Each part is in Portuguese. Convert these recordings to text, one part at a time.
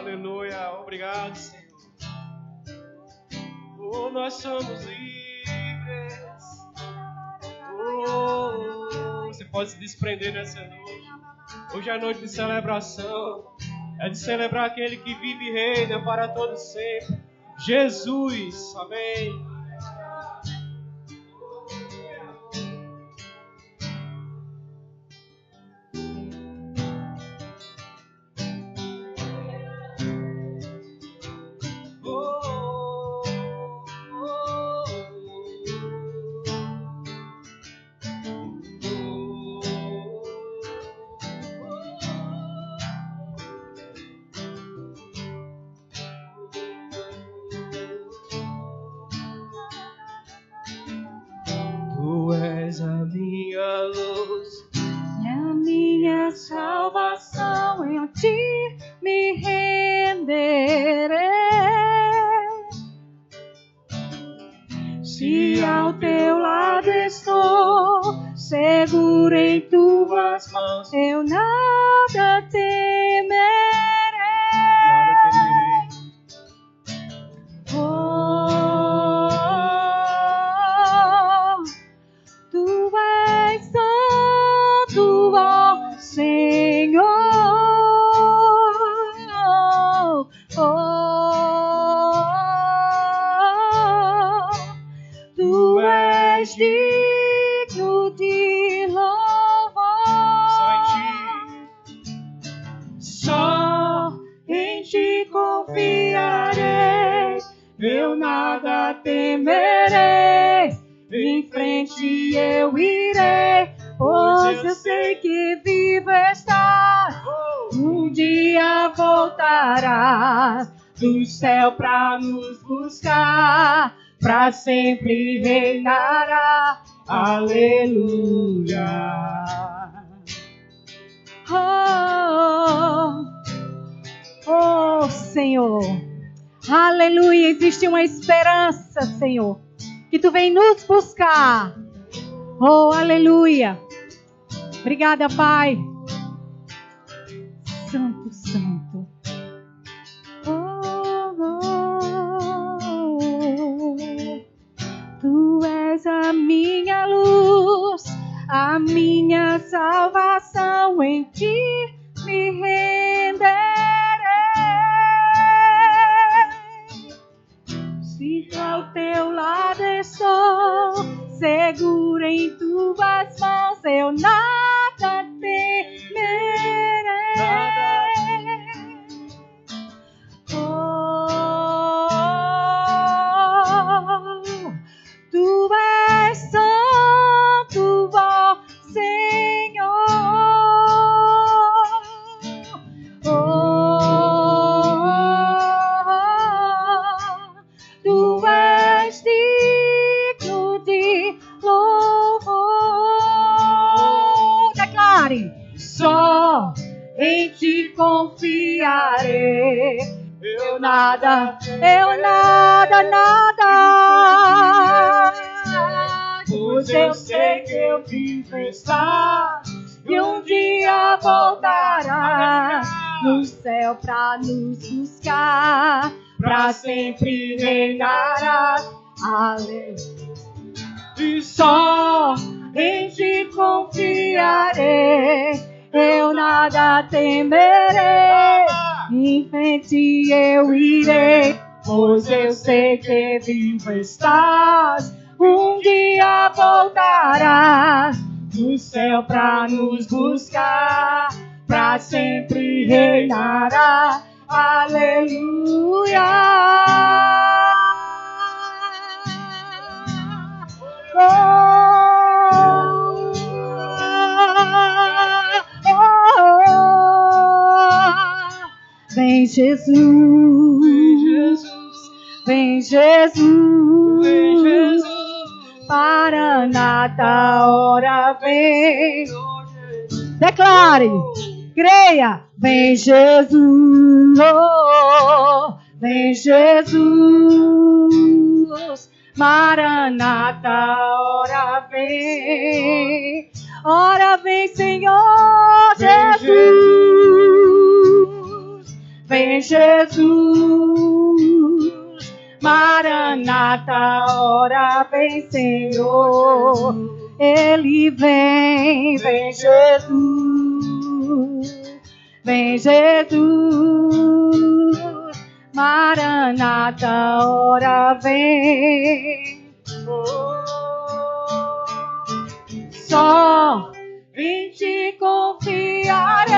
Aleluia. Obrigado, Senhor. Oh, nós somos livres. Oh, você pode se desprender nessa noite. Hoje é noite de celebração. É de celebrar aquele que vive e reina para todo sempre. Jesus. Amém. Tu és a minha luz e a minha salvação, em ti me renderei. Se ao teu lado estou, seguro em tuas mãos, eu nada temerei. Tu és santo, ó Senhor. Tu és digno de louvor. Só em ti confiarei, eu nada temerei. Em frente eu irei, pois eu sei que vivo estás. Um dia voltarás do céu pra nos buscar, pra sempre reinará. Aleluia. Oh, Senhor. Aleluia. Existe uma esperança, Senhor, que tu vem nos buscar. Oh, aleluia. Obrigada, Pai. Santo, santo. Tu és a minha luz, a minha salvação, em ti me renderei. Se ao teu lado estou, seguro em tuas mãos, eu nada temerei. Tu és santo, ó Senhor. Tu és digno de louvor. Declare: só em ti confiarei. Eu nada, pois eu sei que eu vivo estar, e um dia voltará no céu pra nos buscar, pra sempre reinará. Aleluia. E só em ti confiarei, eu nada temerei. Em frente eu irei, pois eu sei que vivo estás. Um dia voltarás do céu pra nos buscar, pra sempre reinará. Aleluia. Vem Jesus, vem Jesus, vem Jesus. Maranata, hora vem. Declare, creia. Vem Jesus, oh, vem Jesus. Maranata, hora vem. Hora vem, Senhor Jesus. vem Jesus. Maranata, ora vem Senhor. Ele vem, vem Jesus. Vem Jesus. Maranata, ora vem. Só em ti confiarei,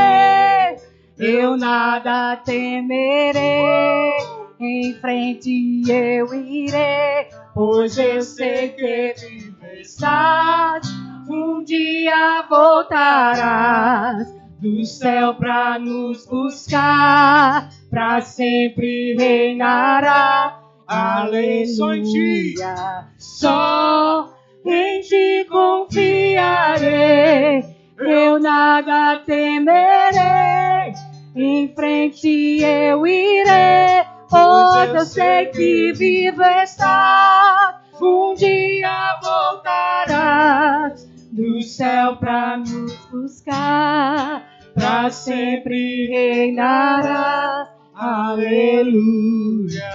eu nada temerei, em frente eu irei, pois eu sei que vivo estás, um dia voltarás do céu pra nos buscar, pra sempre reinará. Aleluia. Só em ti confiarei, eu nada temerei, em frente eu irei, pois eu sei que vivo estás, um dia voltarás do céu pra nos buscar, pra sempre reinarás. Aleluia.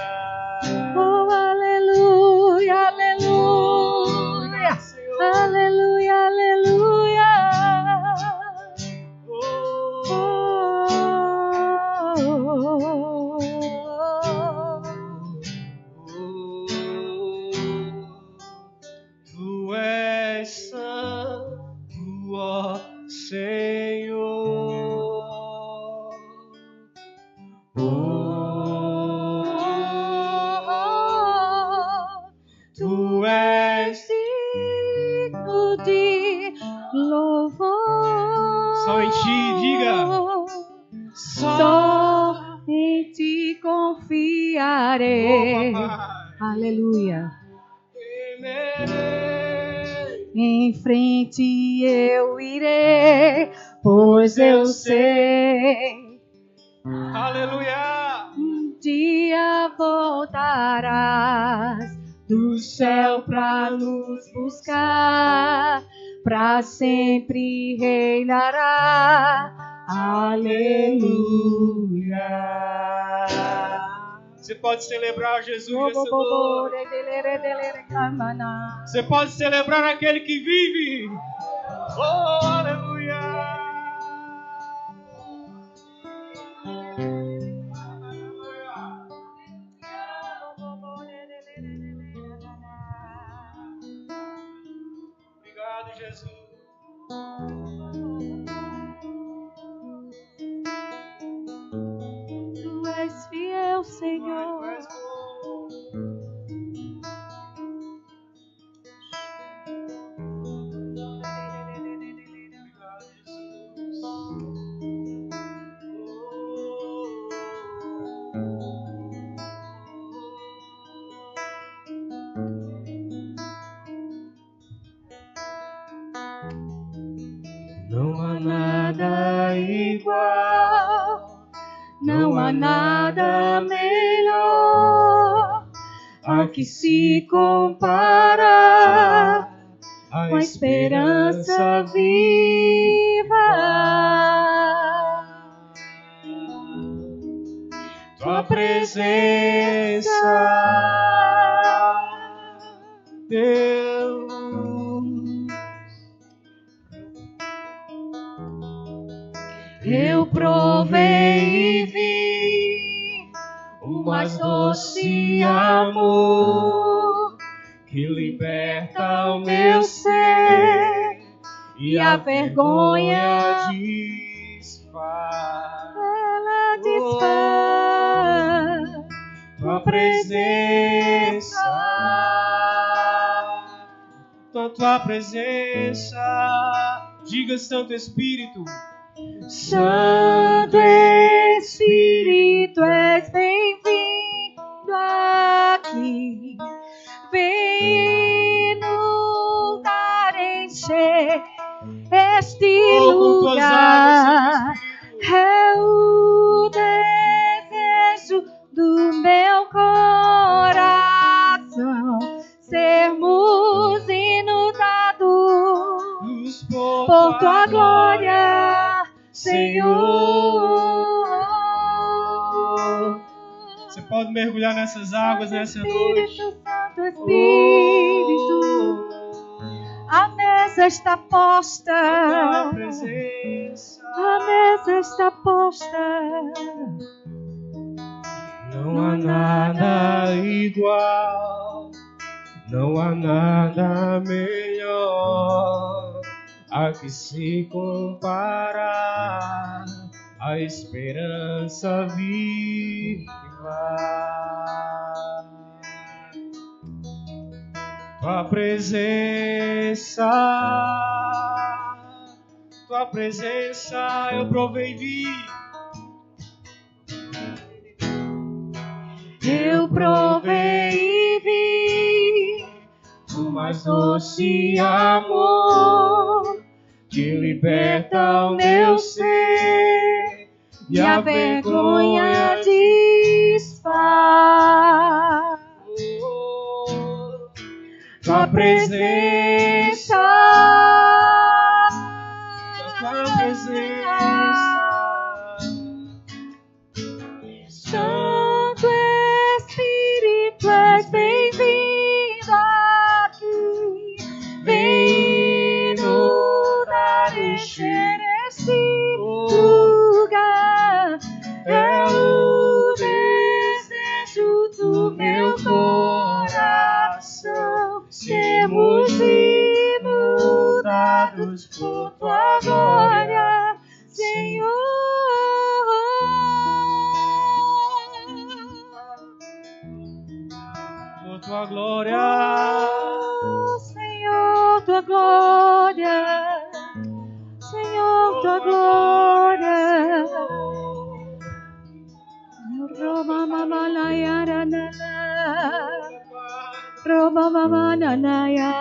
Oh, aleluia, aleluia, aleluia, aleluia. Tu és santo, ó Senhor. Tu és digno de louvor. Só em ti, diga. Só em ti confiarei. Aleluia. Em frente eu irei, pois eu sei. Aleluia. Um dia voltarás do céu pra nos buscar, pra sempre reinará. Aleluia. Você pode celebrar Jesus nessa noite. Você pode celebrar aquele que vive. Oh, aleluia. Obrigado, Jesus. Tu és fiel, Senhor. Não há nada igual, Não há nada melhor a que se compara com a esperança viva. Tua presença, Deus. Eu provei e vi o mais doce amor Que liberta o meu ser e a vergonha desfaz. ela desfaz. Tua presença, tua presença. Diga, Santo Espírito. Santo Espírito, és bem-vindo aqui. Vem inundar, encher este lugar. É o desejo do meu coração, sermos inundados por tua glória, Senhor. Você pode mergulhar nessas águas nessa noite. Santo Espírito, a mesa está posta. A presença. A mesa está posta. Não há nada igual, não há nada melhor a que se comparar a esperança viva. Tua presença eu provei e vi. Eu provei e vi o mais doce amor que liberta o meu ser e a vergonha desfaz. Tua presença, tua presença. Santo Espírito, és bem-vindo aqui. Vem mudar e encher este lugar. É o desejo do meu coração. Sermos inundados por tua glória, Senhor. Por tua glória, Senhor, tua glória, Senhor, tua glória. Roma mamalaya ranana, Roma mamananaya.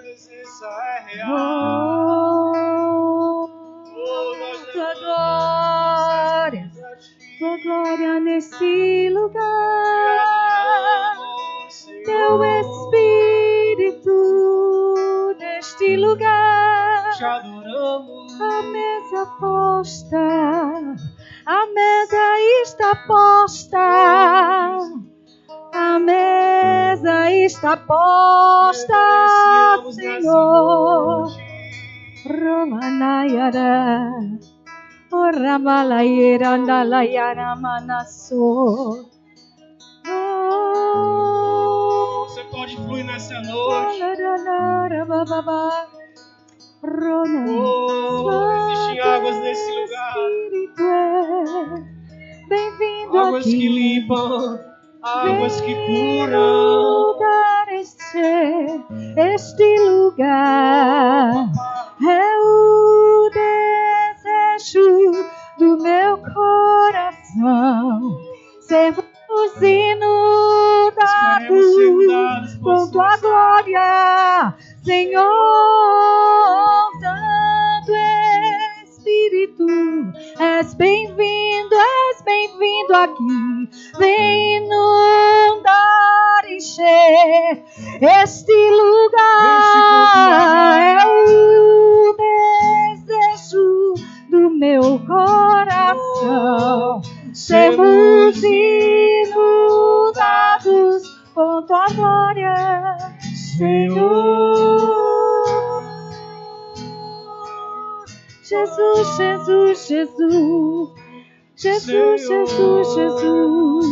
presença é real. Tua glória nesse lugar. Teu Espírito neste lugar. Te adoramos. A mesa posta, a mesa está posta, a mesa está posta, Senhor. Romanayara, Oramalayera, Andalayara, Manasso. Você pode fluir nessa noite. Existem águas nesse lugar. Bem-vindo Águas aqui. que limpam, águas que curam. Mudar este lugar é o desejo do meu coração. Sermos inundados com tua glória, Senhor. Santo Espírito, és bem-vindo aqui. Vem inundar e encher este lugar. É o desejo do meu coração. Sermos inundados com tua glória, Senhor. Jesus, Jesus, Jesus. Jesus, Jesus, Jesus.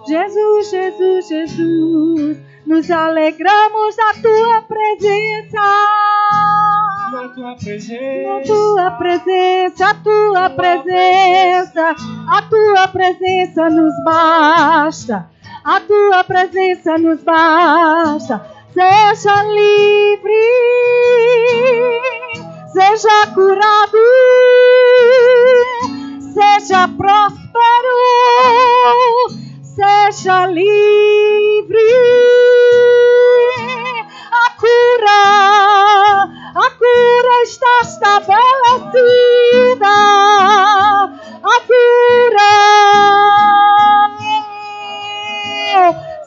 Jesus, Jesus, Jesus. Nos alegramos na tua presença. Na tua presença. Na tua presença, a tua presença. A tua presença nos basta. A tua presença nos basta. Seja livre, seja curado, seja próspero, seja livre. A cura está estabelecida. A cura.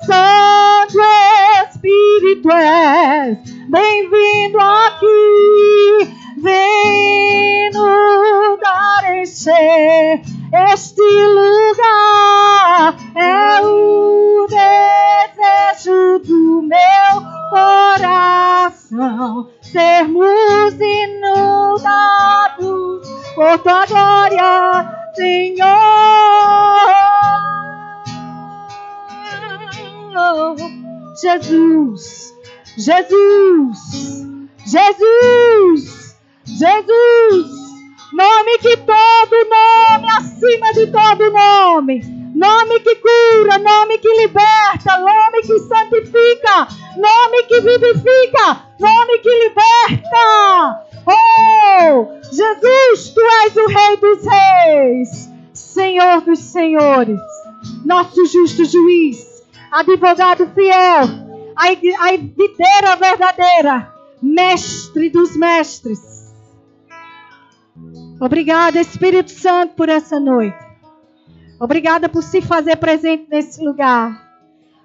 Santo Espírito, és bem-vindo aqui. Vem nos dar encher este lugar. É sermos inundados por tua glória, Senhor. Jesus, Jesus, Jesus, Jesus, nome que todo nome, acima de todo nome, nome que cura, nome que liberta, nome que santifica, nome que vivifica, nome que liberta. Oh, Jesus, Tu és o Rei dos Reis, Senhor dos Senhores, nosso justo juiz, advogado fiel, a videira verdadeira, mestre dos mestres. Obrigada, Espírito Santo, por essa noite. Obrigada por se fazer presente nesse lugar.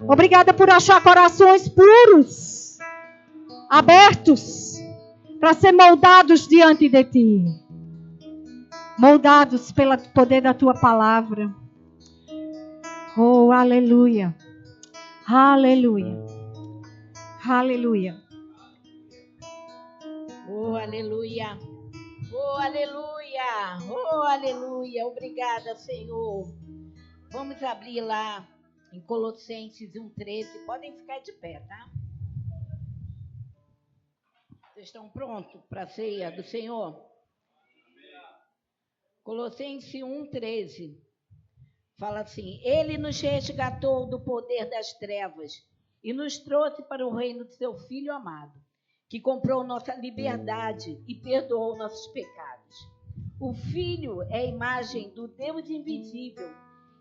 Obrigada por achar corações puros, abertos, para ser moldados diante de Ti. Moldados pelo poder da Tua palavra. Oh, aleluia. Aleluia. Aleluia. Oh, aleluia. Oh, aleluia. Oh, aleluia. Obrigada, Senhor. Vamos abrir lá em Colossenses 1:13. Podem ficar de pé, tá? Vocês estão prontos para a ceia do Senhor? Colossenses 1:13. Fala assim: Ele nos resgatou do poder das trevas e nos trouxe para o reino de seu Filho amado, que comprou nossa liberdade e perdoou nossos pecados. O Filho é a imagem do Deus invisível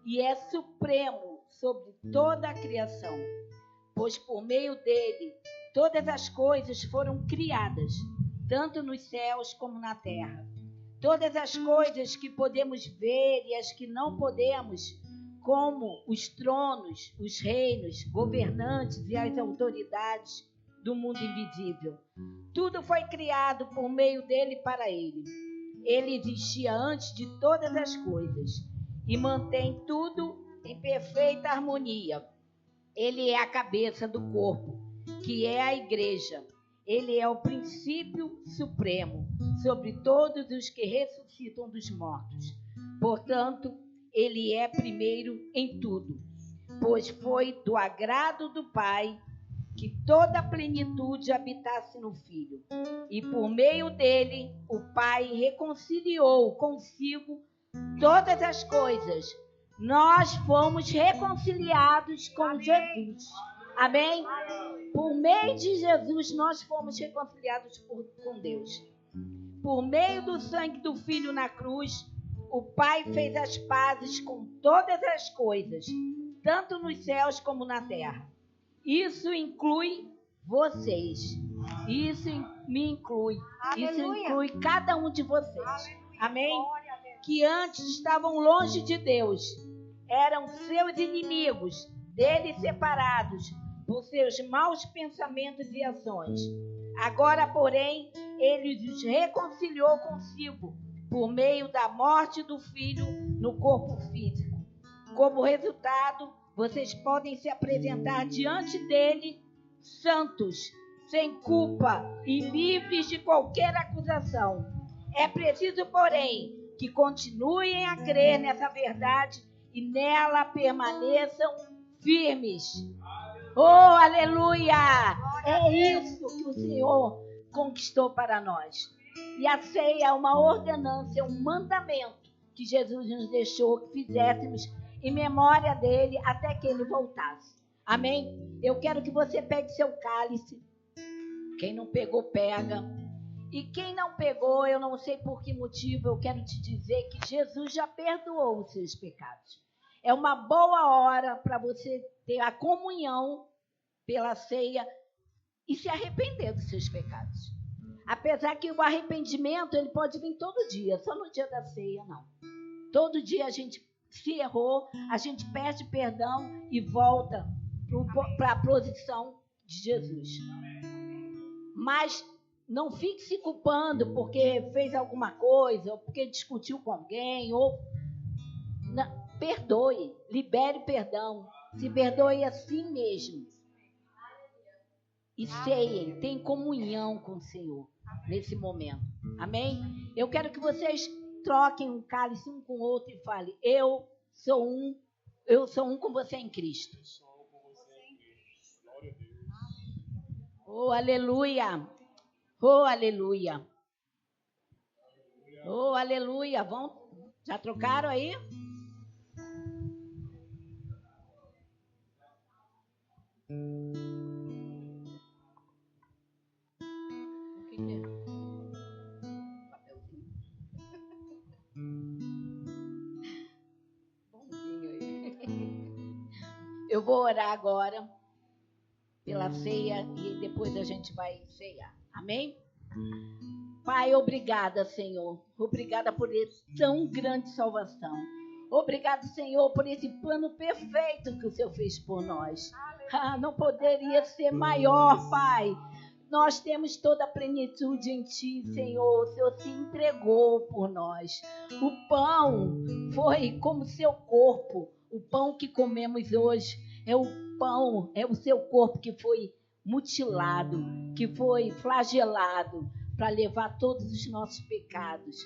e é supremo sobre toda a criação, pois por meio dele todas as coisas foram criadas, tanto nos céus como na terra. Todas as coisas que podemos ver e as que não podemos, como os tronos, os reinos, governantes e as autoridades do mundo invisível. Tudo foi criado por meio dele e para ele. Ele existia antes de todas as coisas e mantém tudo em perfeita harmonia. Ele é a cabeça do corpo, que é a igreja. Ele é o princípio supremo sobre todos os que ressuscitam dos mortos. Portanto, ele é primeiro em tudo, pois foi do agrado do Pai que toda a plenitude habitasse no Filho. E por meio dele, o Pai reconciliou consigo todas as coisas. Nós fomos reconciliados com Jesus. Amém? Por meio de Jesus, nós fomos reconciliados com Deus. Por meio do sangue do Filho na cruz, o Pai fez as pazes com todas as coisas, tanto nos céus como na terra. Isso inclui vocês. Isso me inclui. Isso inclui cada um de vocês. Amém? Que antes estavam longe de Deus, eram seus inimigos, dele separados por seus maus pensamentos e ações. Agora, porém, ele os reconciliou consigo por meio da morte do Filho no corpo físico. Como resultado, vocês podem se apresentar diante dele santos, sem culpa e livres de qualquer acusação. É preciso, porém, que continuem a crer nessa verdade e nela permaneçam firmes. Oh, aleluia! É isso que o Senhor conquistou para nós. E a ceia é uma ordenança, é um mandamento que Jesus nos deixou que fizéssemos em memória dele até que ele voltasse. Amém? Eu quero que você pegue seu cálice. Quem não pegou, pega. E quem não pegou, eu não sei por que motivo, eu quero te dizer que Jesus já perdoou os seus pecados. É uma boa hora para você ter a comunhão pela ceia e se arrepender dos seus pecados. Apesar que o arrependimento ele pode vir todo dia, só no dia da ceia não. Todo dia a gente se errou, a gente pede perdão e volta para a posição de Jesus. Mas não fique se culpando porque fez alguma coisa, ou porque discutiu com alguém, ou... Não, perdoe, libere perdão, se perdoe a si mesmo. e ceiem, tenham comunhão com o Senhor nesse momento. Amém? Eu quero que vocês troquem um cálice um com o outro e falem: eu sou um com você em Cristo. Oh, aleluia! Oh, aleluia! Oh, aleluia! Já trocaram aí? Eu vou orar agora pela ceia e depois a gente vai ceiar. Amém? Pai, obrigada, Senhor. Obrigada por essa tão grande salvação. Obrigado, Senhor, por esse plano perfeito que o Senhor fez por nós. Não poderia ser maior, Pai. Nós temos toda a plenitude em Ti, Senhor. O Senhor se entregou por nós. O pão foi como seu corpo. O pão que comemos hoje é o pão, é o seu corpo que foi mutilado, que foi flagelado para levar todos os nossos pecados,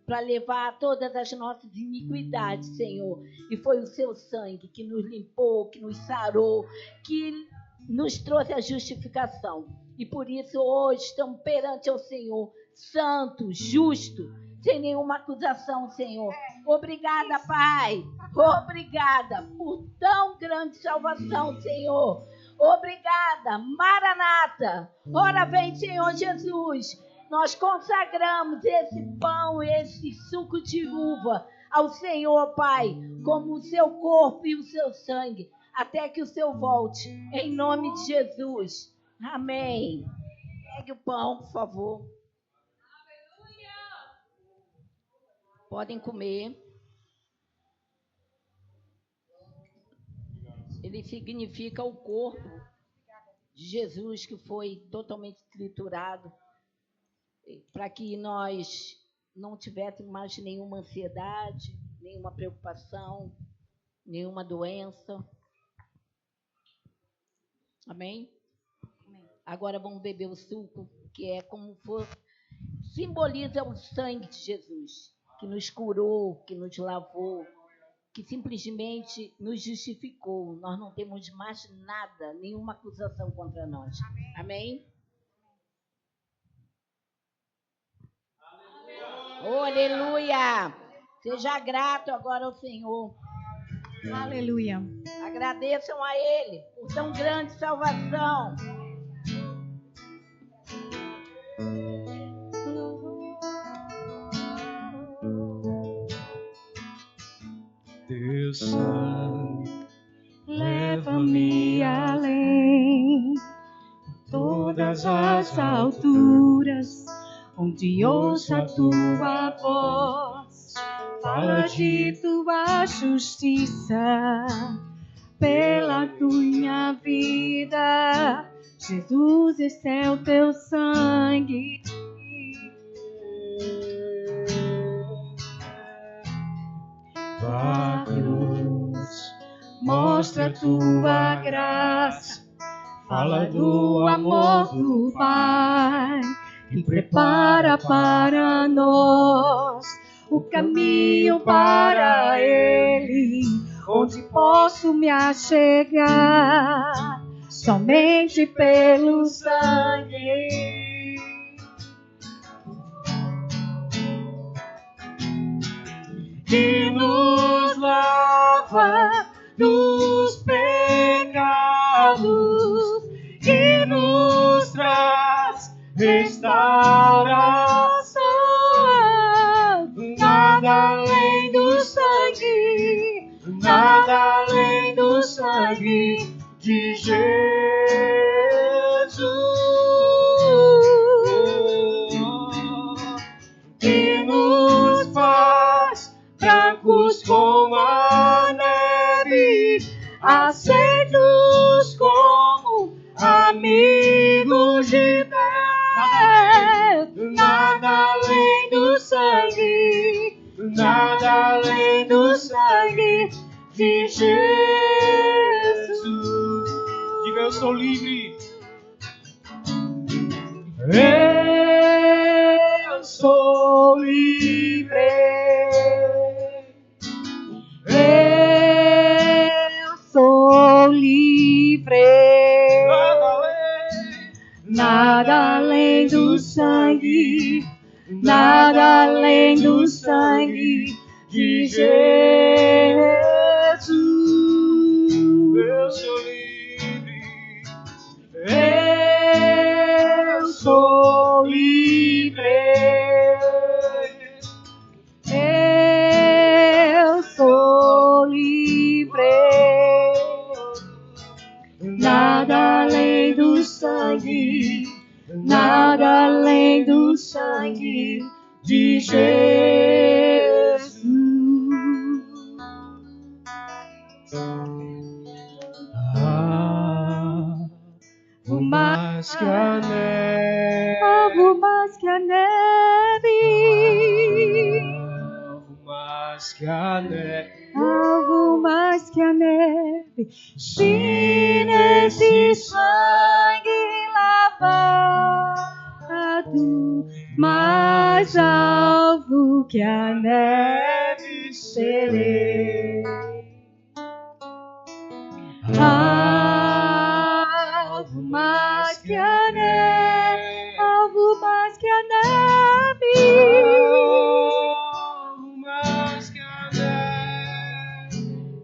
para levar todas as nossas iniquidades, Senhor. E foi o seu sangue que nos limpou, que nos sarou, que nos trouxe a justificação. E por isso hoje estamos perante o Senhor, santo, justo, sem nenhuma acusação, Senhor. Obrigada, Pai. Obrigada por tão grande salvação, Senhor. Obrigada, Maranata. Ora vem, Senhor Jesus. Nós consagramos esse pão, esse suco de uva ao Senhor, Pai, como o seu corpo e o seu sangue, até que o Senhor volte, em nome de Jesus. Amém. Pegue o pão, por favor. Podem comer. Ele significa o corpo de Jesus que foi totalmente triturado, para que nós não tivéssemos mais nenhuma ansiedade, nenhuma preocupação, nenhuma doença. Amém? Agora vamos beber o suco, que é como simboliza o sangue de Jesus, que nos curou, que nos lavou, que simplesmente nos justificou. Nós não temos mais nada, nenhuma acusação contra nós. Amém? Oh, aleluia! Seja grato agora ao Senhor. Aleluia. Agradeçam a Ele por tão grande salvação. Teu sangue leva-me além, todas as alturas, onde ouço a tua voz, fala de tua justiça, pela tua vida. Jesus, esse é o teu sangue. A cruz Mostra a tua graça, fala do amor do Pai, que prepara para nós o caminho para Ele, onde posso me achegar somente pelo sangue. Que nos lava dos pecados, que nos traz restauração. Nada além do sangue, nada além do sangue de Jesus. Que nos faz brancos como a neve, aceitos como amigos de Deus. Nada além do sangue, nada além do sangue de Jesus. Diga: eu sou livre. Eu sou livre. Eu sou livre. Nada além do sangue, nada além do sangue de Jesus. Eu sou livre. Eu sou livre. Eu sou livre. Nada além do sangue, nada além do sangue de Jesus. Amo mais que a neve. Amo mais que a neve. Amo mais que a neve. Amo mais que a neve. Se nesse sangue lavado, mais alvo que a neve serei. Alvo mais que a neve, alvo mais que a neve. Amo mais que a neve.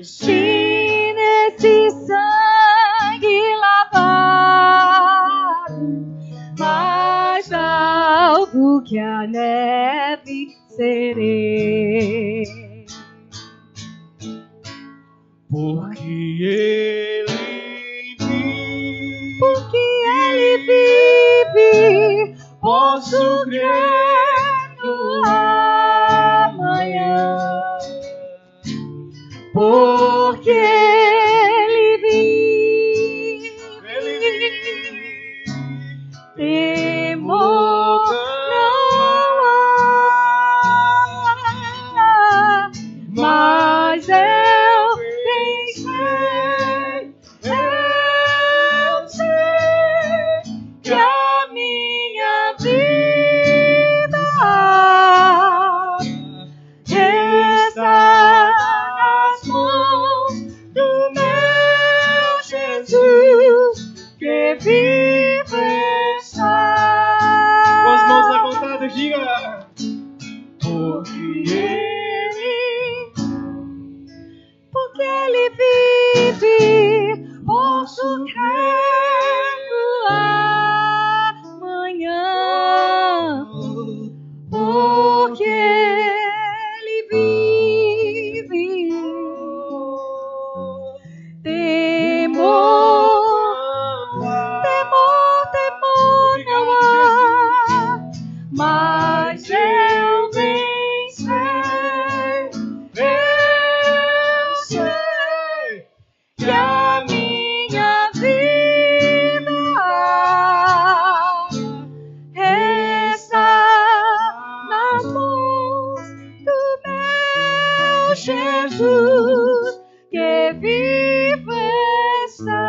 Se nesse sangue lavado, mais alvo que a neve serei. Porque ele vive. Porque ele vive, posso crer no amanhã. Porque ele vive, temor não há, mas eu sei que a minha vida está nas mãos do meu Jesus, que vive está. Com as mãos levantadas, diga. Porque ele vive, posso crer no amanhã. Porque ele vive, temor não há, mas eu bem sei que a minha vida está nas mãos do meu Jesus, que vive está.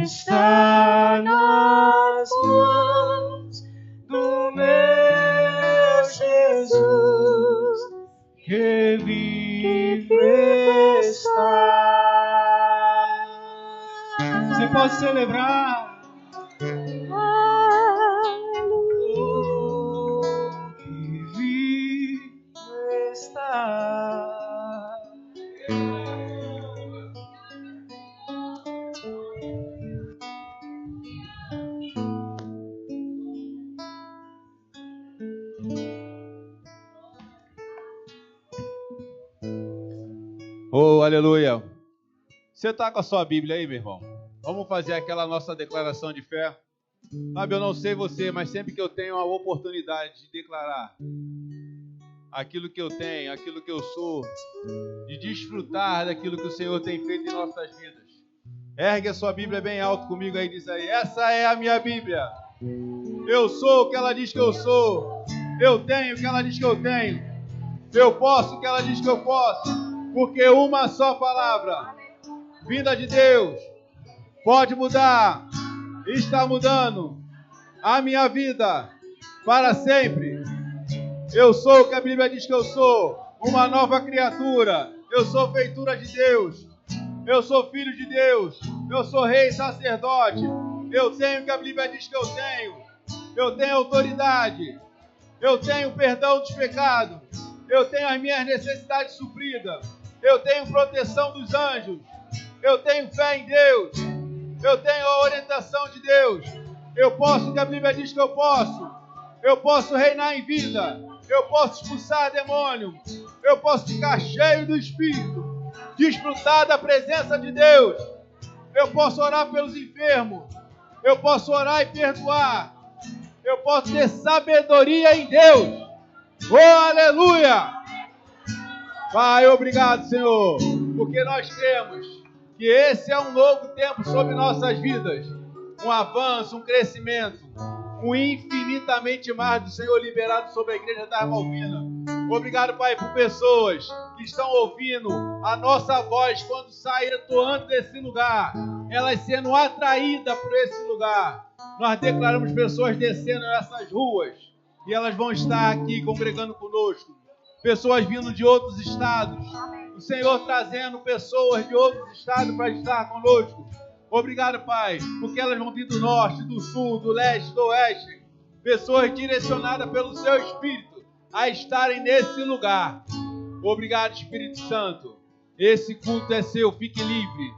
Está nas mãos do meu Jesus, Que vive está. Você pode celebrar. Aleluia. Que vive está. Oh, aleluia. Você está com a sua Bíblia aí, meu irmão? Vamos fazer aquela nossa declaração de fé. Sabe, eu não sei você, mas sempre que eu tenho a oportunidade de declarar aquilo que eu tenho, aquilo que eu sou, de desfrutar daquilo que o Senhor tem feito em nossas vidas, ergue a sua Bíblia bem alto comigo aí e diz aí: essa é a minha Bíblia. Eu sou o que ela diz que eu sou. Eu tenho o que ela diz que eu tenho. Eu posso o que ela diz que eu posso. Porque uma só palavra vinda de Deus, pode mudar, está mudando a minha vida para sempre. Eu sou o que a Bíblia diz que eu sou, uma nova criatura. Eu sou feitura de Deus. Eu sou filho de Deus. Eu sou rei e sacerdote. Eu tenho o que a Bíblia diz que eu tenho. Eu tenho autoridade. Eu tenho perdão dos pecados. Eu tenho as minhas necessidades supridas. Eu tenho proteção dos anjos. Eu tenho fé em Deus. Eu tenho a orientação de Deus. Eu posso o que a Bíblia diz que eu posso. Eu posso reinar em vida. Eu posso expulsar demônio. Eu posso ficar cheio do Espírito. Desfrutar da presença de Deus. Eu posso orar pelos enfermos. Eu posso orar e perdoar. Eu posso ter sabedoria em Deus. Oh, aleluia! Pai, obrigado, Senhor, porque nós cremos que esse é um novo tempo sobre nossas vidas. Um avanço, um crescimento, um infinitamente mais do Senhor liberado sobre a igreja da Malvina. Obrigado, Pai, por pessoas que estão ouvindo a nossa voz quando saem atuando desse lugar, elas sendo atraídas por esse lugar. Nós declaramos pessoas descendo nessas ruas e elas vão estar aqui congregando conosco. Pessoas vindo de outros estados. O Senhor trazendo pessoas de outros estados para estar conosco. Obrigado, Pai, porque elas vão vir do norte, do sul, do leste, do oeste. Pessoas direcionadas pelo Seu Espírito a estarem nesse lugar. Obrigado, Espírito Santo. Esse culto é seu, fique livre.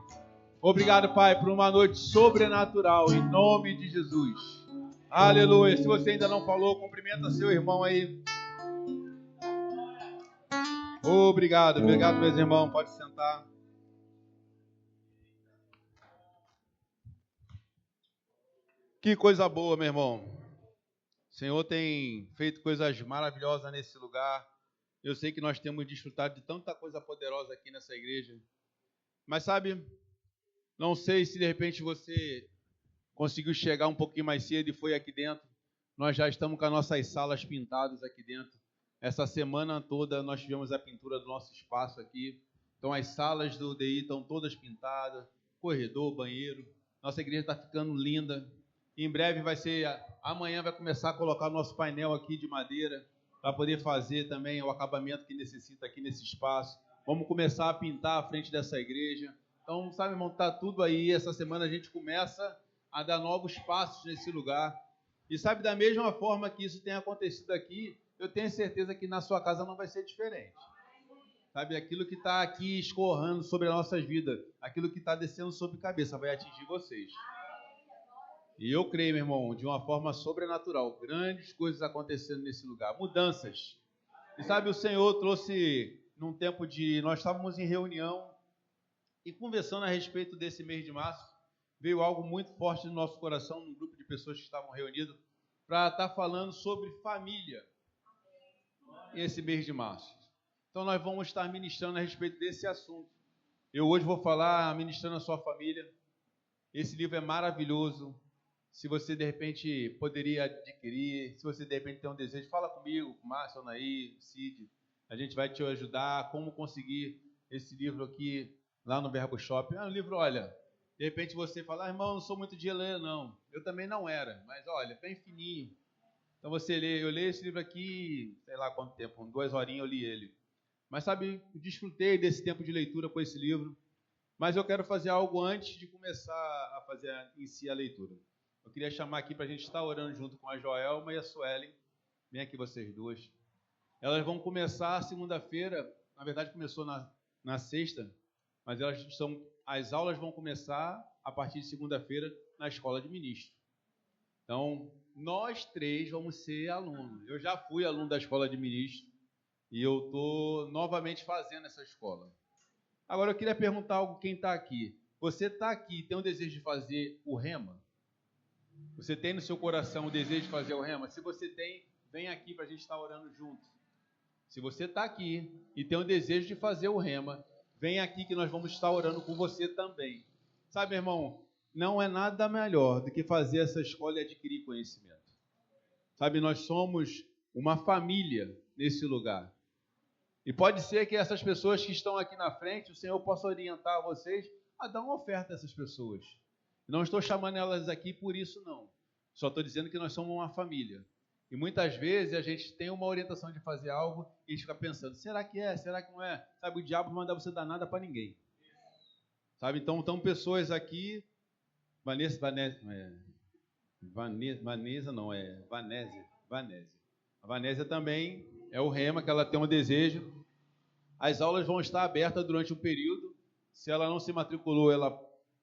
Obrigado, Pai, por uma noite sobrenatural, em nome de Jesus. Aleluia. Se você ainda não falou, cumprimenta seu irmão aí. Obrigado, meus irmãos. Pode sentar. Que coisa boa, meu irmão. O Senhor tem feito coisas maravilhosas nesse lugar. Eu sei que nós temos desfrutado de tanta coisa poderosa aqui nessa igreja. Mas sabe, não sei se de repente você conseguiu chegar um pouquinho mais cedo e foi aqui dentro. Nós já estamos com as nossas salas pintadas aqui dentro. Essa semana toda nós tivemos a pintura do nosso espaço aqui. Então as salas do UDI estão todas pintadas, corredor, banheiro. Nossa igreja está ficando linda. Em breve amanhã vai começar a colocar o nosso painel aqui de madeira para poder fazer também o acabamento que necessita aqui nesse espaço. Vamos começar a pintar a frente dessa igreja. Então, sabe, irmão, está tudo aí. Essa semana a gente começa a dar novos passos nesse lugar. E sabe, da mesma forma que isso tem acontecido aqui, eu tenho certeza que na sua casa não vai ser diferente. Sabe, aquilo que está aqui escorrendo sobre as nossas vidas, aquilo que está descendo sobre a cabeça, vai atingir vocês. E eu creio, meu irmão, de uma forma sobrenatural, grandes coisas acontecendo nesse lugar, mudanças. E sabe, o Senhor trouxe, num tempo nós estávamos em reunião e conversando a respeito desse mês de março, veio algo muito forte no nosso coração, num grupo de pessoas que estavam reunidos, para estar falando sobre família esse mês de março. Então nós vamos estar ministrando a respeito desse assunto. Eu hoje vou falar ministrando a sua família. Esse livro é maravilhoso. Se você, de repente, poderia adquirir, se você, de repente, tem um desejo, fala comigo, com o Márcio, Anaí, Cid. A gente vai te ajudar como conseguir esse livro aqui, lá no Verbo Shop. É um livro, olha, de repente você fala, irmão, não sou muito de ler, não. Eu também não era, mas, olha, bem fininho. Então você lê, eu leio esse livro aqui, sei lá quanto tempo, 2 horinhas eu li ele. Mas, sabe, eu desfrutei desse tempo de leitura com esse livro. Mas eu quero fazer algo antes de começar a fazer em si a leitura. Eu queria chamar aqui para a gente estar orando junto com a Joelma e a Suelen. Vem aqui vocês duas. Elas vão começar segunda-feira, na verdade começou na sexta, mas as aulas vão começar a partir de segunda-feira na escola de ministro. Então, nós 3 vamos ser alunos. Eu já fui aluno da escola de ministro e eu estou novamente fazendo essa escola. Agora eu queria perguntar algo quem está aqui. Você está aqui e tem o desejo de fazer o rema? Você tem no seu coração o desejo de fazer o rema? Se você tem, vem aqui para a gente estar orando juntos. Se você está aqui e tem o desejo de fazer o rema, vem aqui que nós vamos estar orando com você também. Sabe, irmão, não é nada melhor do que fazer essa escola e adquirir conhecimento. Sabe, nós somos uma família nesse lugar. E pode ser que essas pessoas que estão aqui na frente, o Senhor possa orientar vocês a dar uma oferta a essas pessoas. Não estou chamando elas aqui por isso, não. Só estou dizendo que nós somos uma família. E muitas vezes a gente tem uma orientação de fazer algo e a gente fica pensando, será que é? Será que não é? Sabe, o diabo não manda você dar nada para ninguém. Sabe, então estão pessoas aqui, Vanessa. A Vanésia também é o rema, que ela tem um desejo. As aulas vão estar abertas durante um período. Se ela não se matriculou, ela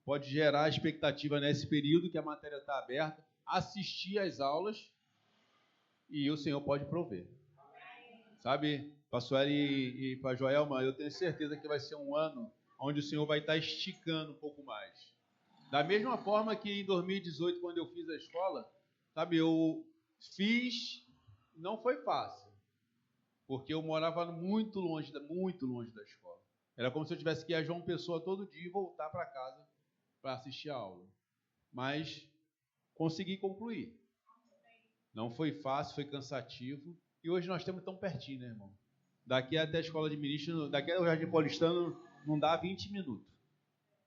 pode gerar expectativa nesse período que a matéria está aberta, assistir às aulas e o Senhor pode prover. Sabe, pastor e para Joelma, eu tenho certeza que vai ser um ano onde o Senhor vai estar esticando um pouco mais. Da mesma forma que em 2018, quando eu fiz a escola, sabe, eu fiz, não foi fácil, porque eu morava muito longe da escola. Era como se eu tivesse que ir a João Pessoa todo dia e voltar para casa para assistir a aula. Mas consegui concluir. Não foi fácil, foi cansativo. E hoje nós estamos tão pertinho, né, irmão? Daqui até a escola de ministro, daqui ao Jardim Paulistano, não dá 20 minutos.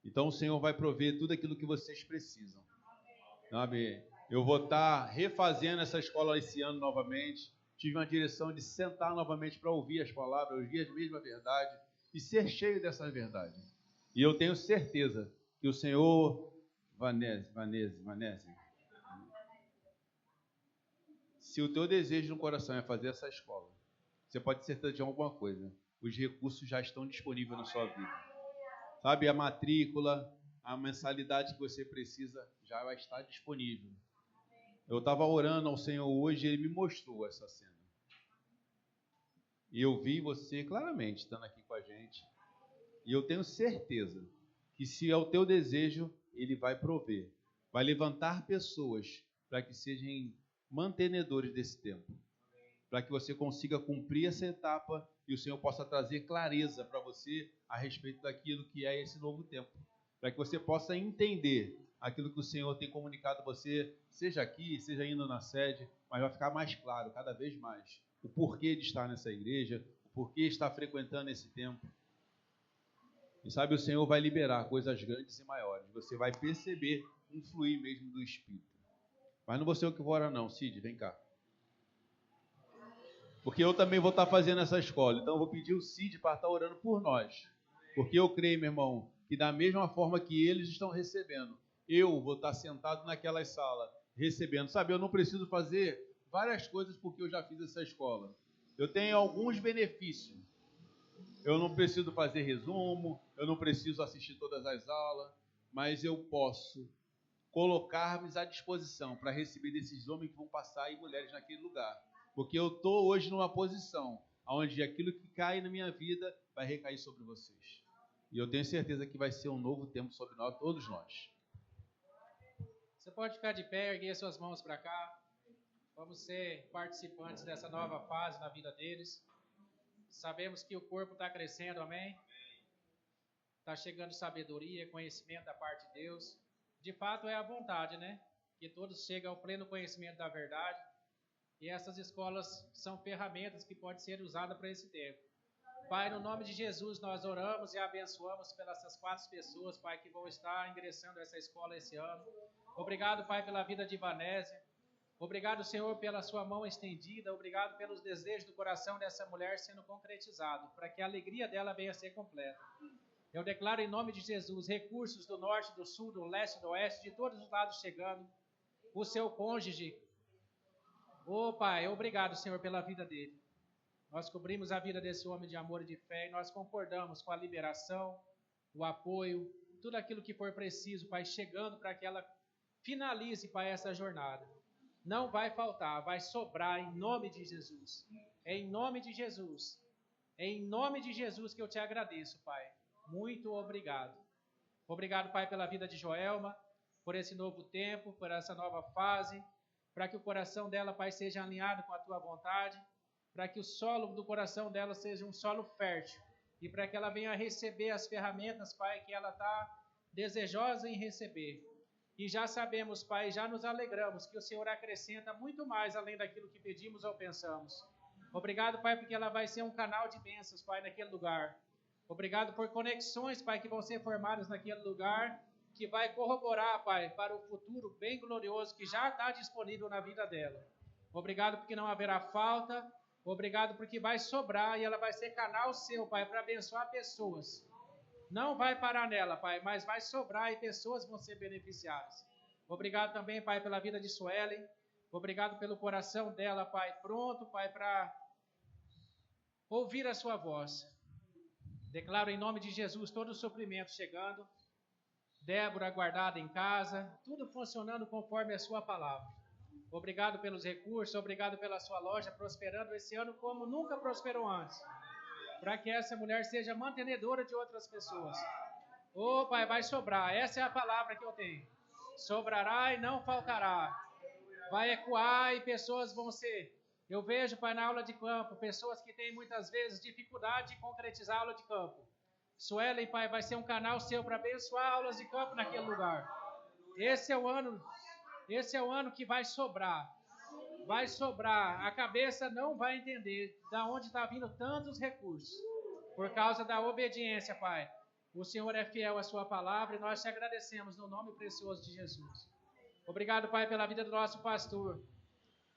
Então o Senhor vai prover tudo aquilo que vocês precisam. Sabe? Eu vou estar refazendo essa escola esse ano novamente. Tive uma direção de sentar novamente para ouvir as palavras, ouvir a mesma verdade e ser cheio dessa verdade. E eu tenho certeza que o Senhor, Vanese, se o teu desejo no coração é fazer essa escola, você pode ter certeza de alguma coisa. Os recursos já estão disponíveis na sua vida. Sabe, a matrícula, a mensalidade que você precisa já vai estar disponível. Eu estava orando ao Senhor hoje e Ele me mostrou essa cena. E eu vi você claramente estando aqui com a gente. E eu tenho certeza que se é o teu desejo, Ele vai prover. Vai levantar pessoas para que sejam mantenedores desse tempo. Para que você consiga cumprir essa etapa e o Senhor possa trazer clareza para você a respeito daquilo que é esse novo tempo. Para que você possa entender aquilo que o Senhor tem comunicado a você, seja aqui, seja indo na sede, mas vai ficar mais claro, cada vez mais, o porquê de estar nessa igreja, o porquê de estar frequentando esse tempo. E sabe, o Senhor vai liberar coisas grandes e maiores. Você vai perceber um fluir mesmo do Espírito. Mas não vou ser eu que vou orar não, Cid, vem cá. Porque eu também vou estar fazendo essa escola. Então eu vou pedir o Cid para estar orando por nós. Porque eu creio, meu irmão, que da mesma forma que eles estão recebendo, eu vou estar sentado naquela sala recebendo. Sabe, eu não preciso fazer várias coisas porque eu já fiz essa escola. Eu tenho alguns benefícios. Eu não preciso fazer resumo, eu não preciso assistir todas as aulas, mas eu posso colocar-me à disposição para receber desses homens que vão passar e mulheres naquele lugar. Porque eu estou hoje numa posição onde aquilo que cai na minha vida vai recair sobre vocês. E eu tenho certeza que vai ser um novo tempo sobre nós, todos nós. Você pode ficar de pé, erguer suas mãos para cá. Vamos ser participantes dessa nova fase na vida deles. Sabemos que o corpo está crescendo, amém? Está chegando sabedoria, conhecimento da parte de Deus. De fato é a vontade, né? Que todos cheguem ao pleno conhecimento da verdade. E essas escolas são ferramentas que podem ser usadas para esse tempo. Pai, no nome de Jesus, nós oramos e abençoamos pelas essas 4 pessoas, Pai, que vão estar ingressando nessa escola esse ano. Obrigado, Pai, pela vida de Vanésia. Obrigado, Senhor, pela sua mão estendida. Obrigado pelos desejos do coração dessa mulher sendo concretizados, para que a alegria dela venha a ser completa. Eu declaro em nome de Jesus, recursos do norte, do sul, do leste, do oeste, de todos os lados chegando. O seu cônjuge. Ô Pai, obrigado, Senhor, pela vida dele. Nós cobrimos a vida desse homem de amor e de fé e nós concordamos com a liberação, o apoio, tudo aquilo que for preciso, Pai, chegando para que ela finalize, Pai, essa jornada. Não vai faltar, vai sobrar em nome de Jesus. É em nome de Jesus. É em nome de Jesus que eu te agradeço, Pai. Muito obrigado. Obrigado, Pai, pela vida de Joelma, por esse novo tempo, por essa nova fase, para que o coração dela, Pai, seja alinhado com a tua vontade, para que o solo do coração dela seja um solo fértil e para que ela venha receber as ferramentas, Pai, que ela está desejosa em receber. E já sabemos, Pai, já nos alegramos que o Senhor acrescenta muito mais além daquilo que pedimos ou pensamos. Obrigado, Pai, porque ela vai ser um canal de bênçãos, Pai, naquele lugar. Obrigado por conexões, Pai, que vão ser formadas naquele lugar, que vai corroborar, Pai, para o futuro bem glorioso que já está disponível na vida dela. Obrigado porque não haverá falta. Obrigado porque vai sobrar e ela vai ser canal seu, Pai, para abençoar pessoas. Não vai parar nela, Pai, mas vai sobrar e pessoas vão ser beneficiadas. Obrigado também, Pai, pela vida de Suelen. Obrigado pelo coração dela, Pai, pronto, Pai, para ouvir a sua voz. Declaro em nome de Jesus todo o suprimento chegando. Débora guardada em casa, tudo funcionando conforme a sua palavra. Obrigado pelos recursos, obrigado pela sua loja prosperando esse ano como nunca prosperou antes. Para que essa mulher seja mantenedora de outras pessoas. Ô, Pai, vai sobrar. Essa é a palavra que eu tenho. Sobrará e não faltará. Vai ecoar e pessoas vão ser. Eu vejo, Pai, na aula de campo, pessoas que têm muitas vezes dificuldade de concretizar a aula de campo. Suelen, Pai, vai ser um canal seu para abençoar aulas de campo naquele lugar. Esse é o ano que vai sobrar. Vai sobrar. A cabeça não vai entender de onde está vindo tantos recursos. Por causa da obediência, Pai. O Senhor é fiel à sua palavra e nós te agradecemos no nome precioso de Jesus. Obrigado, Pai, pela vida do nosso pastor.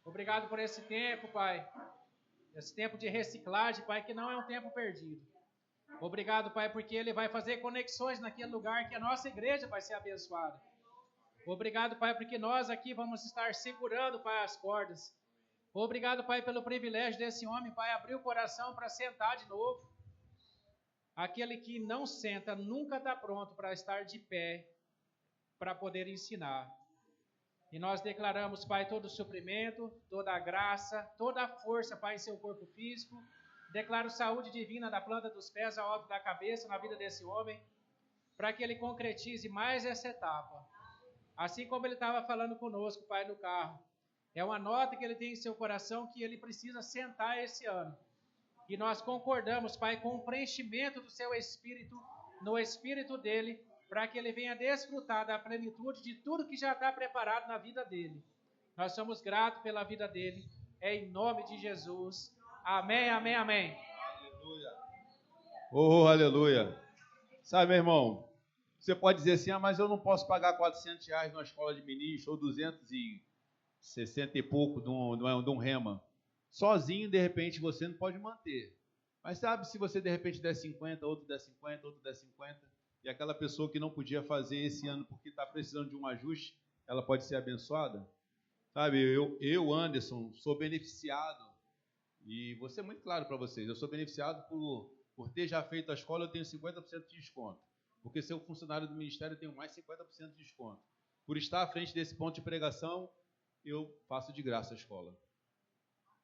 Obrigado por esse tempo, Pai. Esse tempo de reciclagem, Pai, que não é um tempo perdido. Obrigado, Pai, porque ele vai fazer conexões naquele lugar que a nossa igreja vai ser abençoada. Obrigado, Pai, porque nós aqui vamos estar segurando, Pai, as cordas. Obrigado, Pai, pelo privilégio desse homem, Pai, abrir o coração para sentar de novo. Aquele que não senta nunca está pronto para estar de pé, para poder ensinar. E nós declaramos, Pai, todo o suprimento, toda a graça, toda a força, Pai, em seu corpo físico. Declaro saúde divina da planta dos pés ao alto da cabeça na vida desse homem, para que ele concretize mais essa etapa. Assim como ele estava falando conosco, Pai, no carro. É uma nota que ele tem em seu coração que ele precisa sentar esse ano. E nós concordamos, Pai, com o preenchimento do seu espírito, no espírito dele, para que ele venha desfrutar da plenitude de tudo que já está preparado na vida dele. Nós somos gratos pela vida dele, em nome de Jesus. Amém, amém, amém. Aleluia. Oh, aleluia. Sabe, meu irmão, você pode dizer assim, mas eu não posso pagar R$400 numa escola de ministro ou 260 e pouco de um rema. Sozinho, de repente, você não pode manter. Mas sabe, se você de repente der 50, outro der 50, outro der 50, e aquela pessoa que não podia fazer esse ano porque está precisando de um ajuste, ela pode ser abençoada? Sabe, eu Anderson, sou beneficiado, e vou ser muito claro para vocês, eu sou beneficiado por ter já feito a escola, eu tenho 50% de desconto. Porque ser funcionário do ministério, eu tenho mais 50% de desconto. Por estar à frente desse ponto de pregação, eu faço de graça a escola.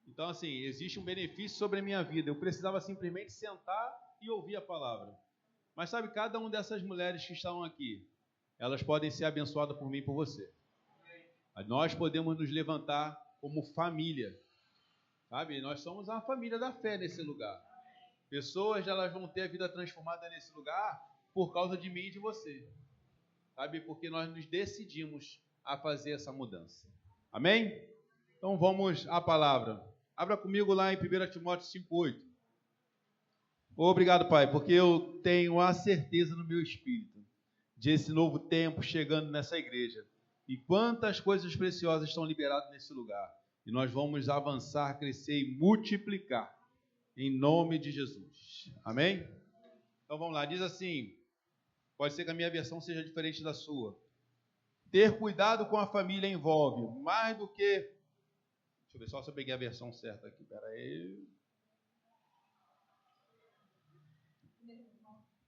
Então, assim, existe um benefício sobre a minha vida. Eu precisava simplesmente sentar e ouvir a palavra. Mas sabe, cada uma dessas mulheres que estão aqui, elas podem ser abençoadas por mim e por você. Nós podemos nos levantar como família. Sabe, nós somos uma família da fé nesse lugar. Pessoas, elas vão ter a vida transformada nesse lugar por causa de mim e de você. Sabe, porque nós nos decidimos a fazer essa mudança. Amém? Então vamos à palavra. Abra comigo lá em 1 Timóteo 5,8. Obrigado, Pai, porque eu tenho a certeza no meu espírito de esse novo tempo chegando nessa igreja. E quantas coisas preciosas estão liberadas nesse lugar. E nós vamos avançar, crescer e multiplicar. Em nome de Jesus. Amém? Então vamos lá. Diz assim, pode ser que a minha versão seja diferente da sua. Ter cuidado com a família envolve mais do que... Deixa eu ver só se eu peguei a versão certa aqui. Espera aí.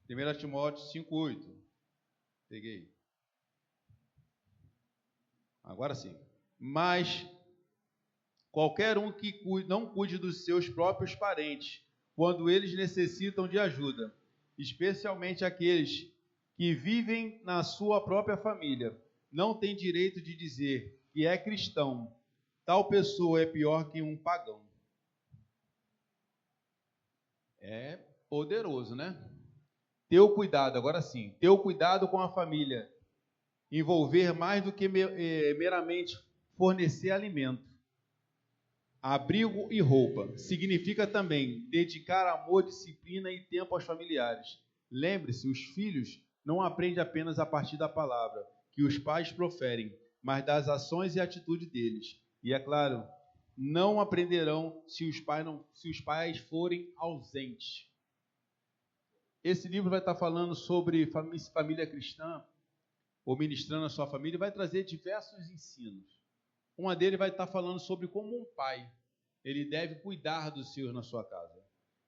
1 Timóteo 5,8. Peguei. Agora sim. Mas qualquer um que não cuide dos seus próprios parentes, quando eles necessitam de ajuda, especialmente aqueles que vivem na sua própria família, não tem direito de dizer que é cristão. Tal pessoa é pior que um pagão. É poderoso, né? Teu cuidado, agora sim, teu cuidado com a família, envolver mais do que meramente fornecer alimento. Abrigo e roupa. Significa também dedicar amor, disciplina e tempo aos familiares. Lembre-se, os filhos não aprendem apenas a partir da palavra que os pais proferem, mas das ações e atitudes deles. E é claro, não aprenderão se os pais forem ausentes. Esse livro vai estar falando sobre família cristã, ou ministrando a sua família, e vai trazer diversos ensinos. Uma deles vai estar falando sobre como um pai, ele deve cuidar dos seus na sua casa.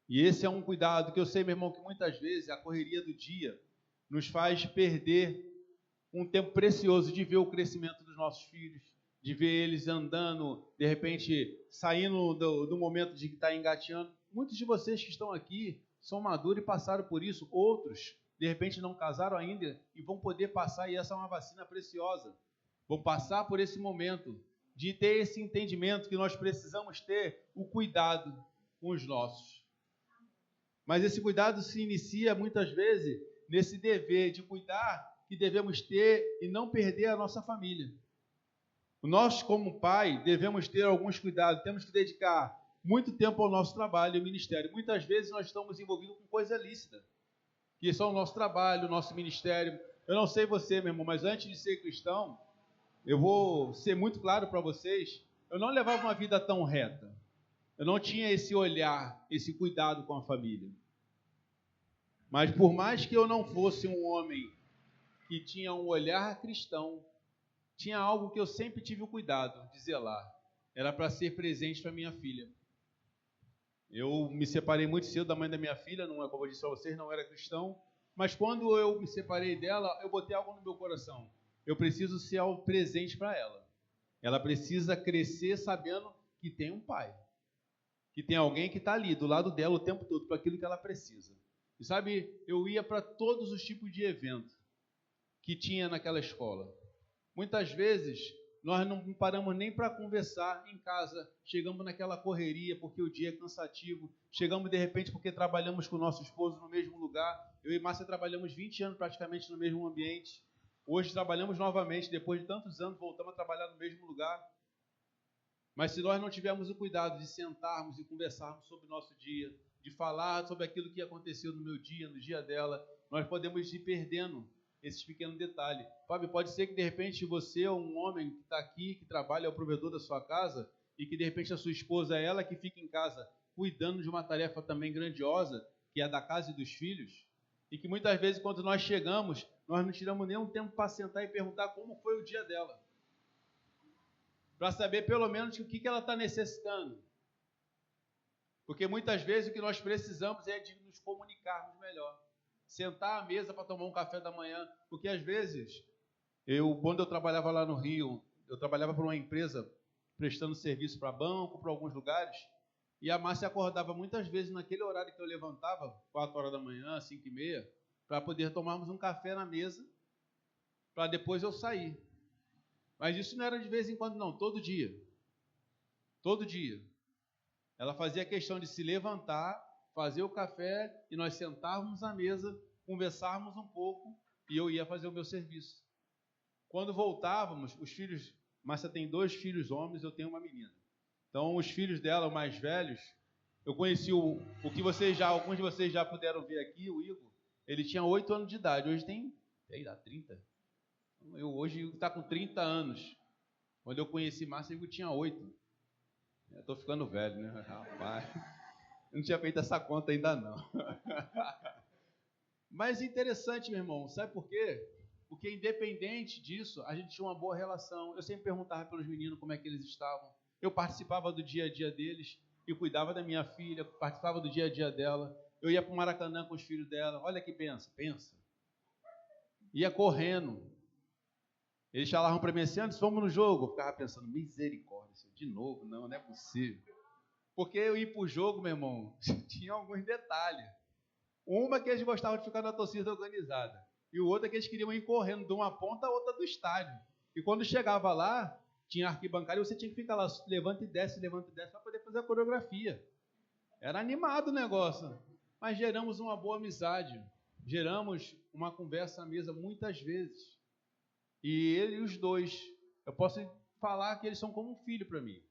E esse é um cuidado que eu sei, meu irmão, que muitas vezes a correria do dia nos faz perder um tempo precioso de ver o crescimento dos nossos filhos, de ver eles andando, de repente, saindo do momento de estar engateando. Muitos de vocês que estão aqui são maduros e passaram por isso. Outros, de repente, não casaram ainda e vão poder passar, e essa é uma vacina preciosa. Vão passar por esse momento de ter esse entendimento que nós precisamos ter o cuidado com os nossos. Mas esse cuidado se inicia, muitas vezes, nesse dever de cuidar que devemos ter e não perder a nossa família. Nós, como pai, devemos ter alguns cuidados, temos que dedicar muito tempo ao nosso trabalho e ao ministério. Muitas vezes nós estamos envolvidos com coisa lícita, que são o nosso trabalho, o nosso ministério. Eu não sei você, meu irmão, mas antes de ser cristão, eu vou ser muito claro para vocês, eu não levava uma vida tão reta. Eu não tinha esse olhar, esse cuidado com a família. Mas por mais que eu não fosse um homem que tinha um olhar cristão, tinha algo que eu sempre tive o cuidado de zelar. Era para ser presente para minha filha. Eu me separei muito cedo da mãe da minha filha, não é como eu disse a vocês, não era cristão. Mas quando eu me separei dela, eu botei algo no meu coração. Eu preciso ser algo presente para ela. Ela precisa crescer sabendo que tem um pai. Que tem alguém que está ali, do lado dela o tempo todo, para aquilo que ela precisa. E sabe, eu ia para todos os tipos de evento que tinha naquela escola. Muitas vezes, nós não paramos nem para conversar em casa. Chegamos naquela correria porque o dia é cansativo. Chegamos, de repente, porque trabalhamos com o nosso esposo no mesmo lugar. Eu e Márcia trabalhamos 20 anos praticamente no mesmo ambiente. Hoje trabalhamos novamente, depois de tantos anos, voltamos a trabalhar no mesmo lugar. Mas se nós não tivermos o cuidado de sentarmos e conversarmos sobre o nosso dia, de falar sobre aquilo que aconteceu no meu dia, no dia dela, nós podemos ir perdendo esses pequenos detalhes. Fábio, pode ser que de repente você é um homem que está aqui, que trabalha, é o provedor da sua casa, e que de repente a sua esposa é ela que fica em casa cuidando de uma tarefa também grandiosa, que é a da casa e dos filhos, e que muitas vezes quando nós chegamos, nós não tiramos nenhum tempo para sentar e perguntar como foi o dia dela, para saber pelo menos o que ela está necessitando. Porque muitas vezes o que nós precisamos é de nos comunicarmos melhor. Sentar à mesa para tomar um café da manhã, porque às vezes, quando eu trabalhava lá no Rio, eu trabalhava para uma empresa prestando serviço para banco, para alguns lugares, e a Márcia acordava muitas vezes naquele horário que eu levantava, 4 horas da manhã, 5h30, para poder tomarmos um café na mesa, para depois eu sair. Mas isso não era de vez em quando não, todo dia. Todo dia. Ela fazia questão de se levantar, fazer o café e nós sentávamos à mesa, conversávamos um pouco e eu ia fazer o meu serviço. Quando voltávamos, os filhos, Márcia tem 2 filhos homens, eu tenho uma menina. Então, os filhos dela, os mais velhos, eu conheci o que alguns de vocês já puderam ver aqui, o Igor, ele tinha 8 anos de idade, hoje tem 30. Hoje está com 30 anos. Quando eu conheci Márcia, o Igor tinha 8. Eu estou ficando velho, né? Rapaz, eu não tinha feito essa conta ainda não. Mas interessante, meu irmão, sabe por quê? Porque independente disso, a gente tinha uma boa relação. Eu sempre perguntava pelos meninos como é que eles estavam. Eu participava do dia a dia deles, eu cuidava da minha filha, participava do dia a dia dela. Eu ia para o Maracanã com os filhos dela. Olha que pensa. Ia correndo. Eles falavam para mim assim, antes vamos no jogo. Eu ficava pensando, misericórdia, de novo, não é possível. Porque eu ir para o jogo, meu irmão, tinha alguns detalhes. Uma que eles gostavam de ficar na torcida organizada. E o outro é que eles queriam ir correndo de uma ponta a outra do estádio. E quando chegava lá, tinha arquibancada e você tinha que ficar lá, levanta e desce, para poder fazer a coreografia. Era animado o negócio. Mas geramos uma boa amizade. Geramos uma conversa à mesa muitas vezes. E ele e os dois, eu posso falar que eles são como um filho para mim.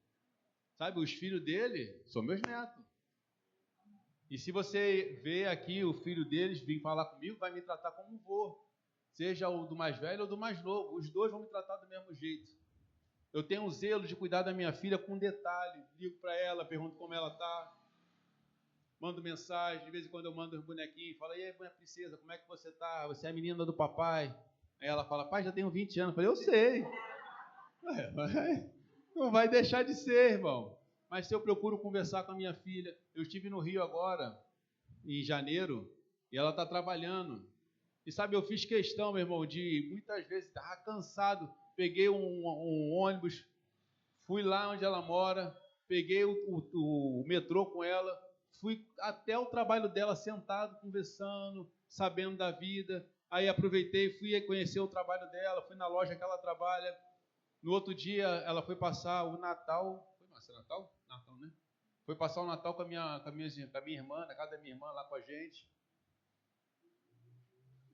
Sabe, os filhos dele são meus netos. E se você vê aqui o filho deles vir falar comigo, vai me tratar como um vô. Seja o do mais velho ou do mais novo. Os dois vão me tratar do mesmo jeito. Eu tenho um zelo de cuidar da minha filha com detalhe. Ligo para ela, pergunto como ela está. Mando mensagem, de vez em quando eu mando os bonequinhos. Falo, e aí, minha princesa, como é que você está? Você é a menina do papai? Aí ela fala, pai, já tenho 20 anos. Eu falei, eu sei. Não vai deixar de ser, irmão. Mas se eu procuro conversar com a minha filha, eu estive no Rio agora, em janeiro, e ela está trabalhando. E sabe, eu fiz questão, meu irmão, de muitas vezes, estava cansado, peguei um ônibus, fui lá onde ela mora, peguei o metrô com ela, fui até o trabalho dela sentado, conversando, sabendo da vida. Aí aproveitei, fui conhecer o trabalho dela, fui na loja que ela trabalha. No outro dia, ela foi passar o Natal. Foi Natal? Natal, né? Foi passar o Natal com a minha irmã, na casa da minha irmã, lá com a gente.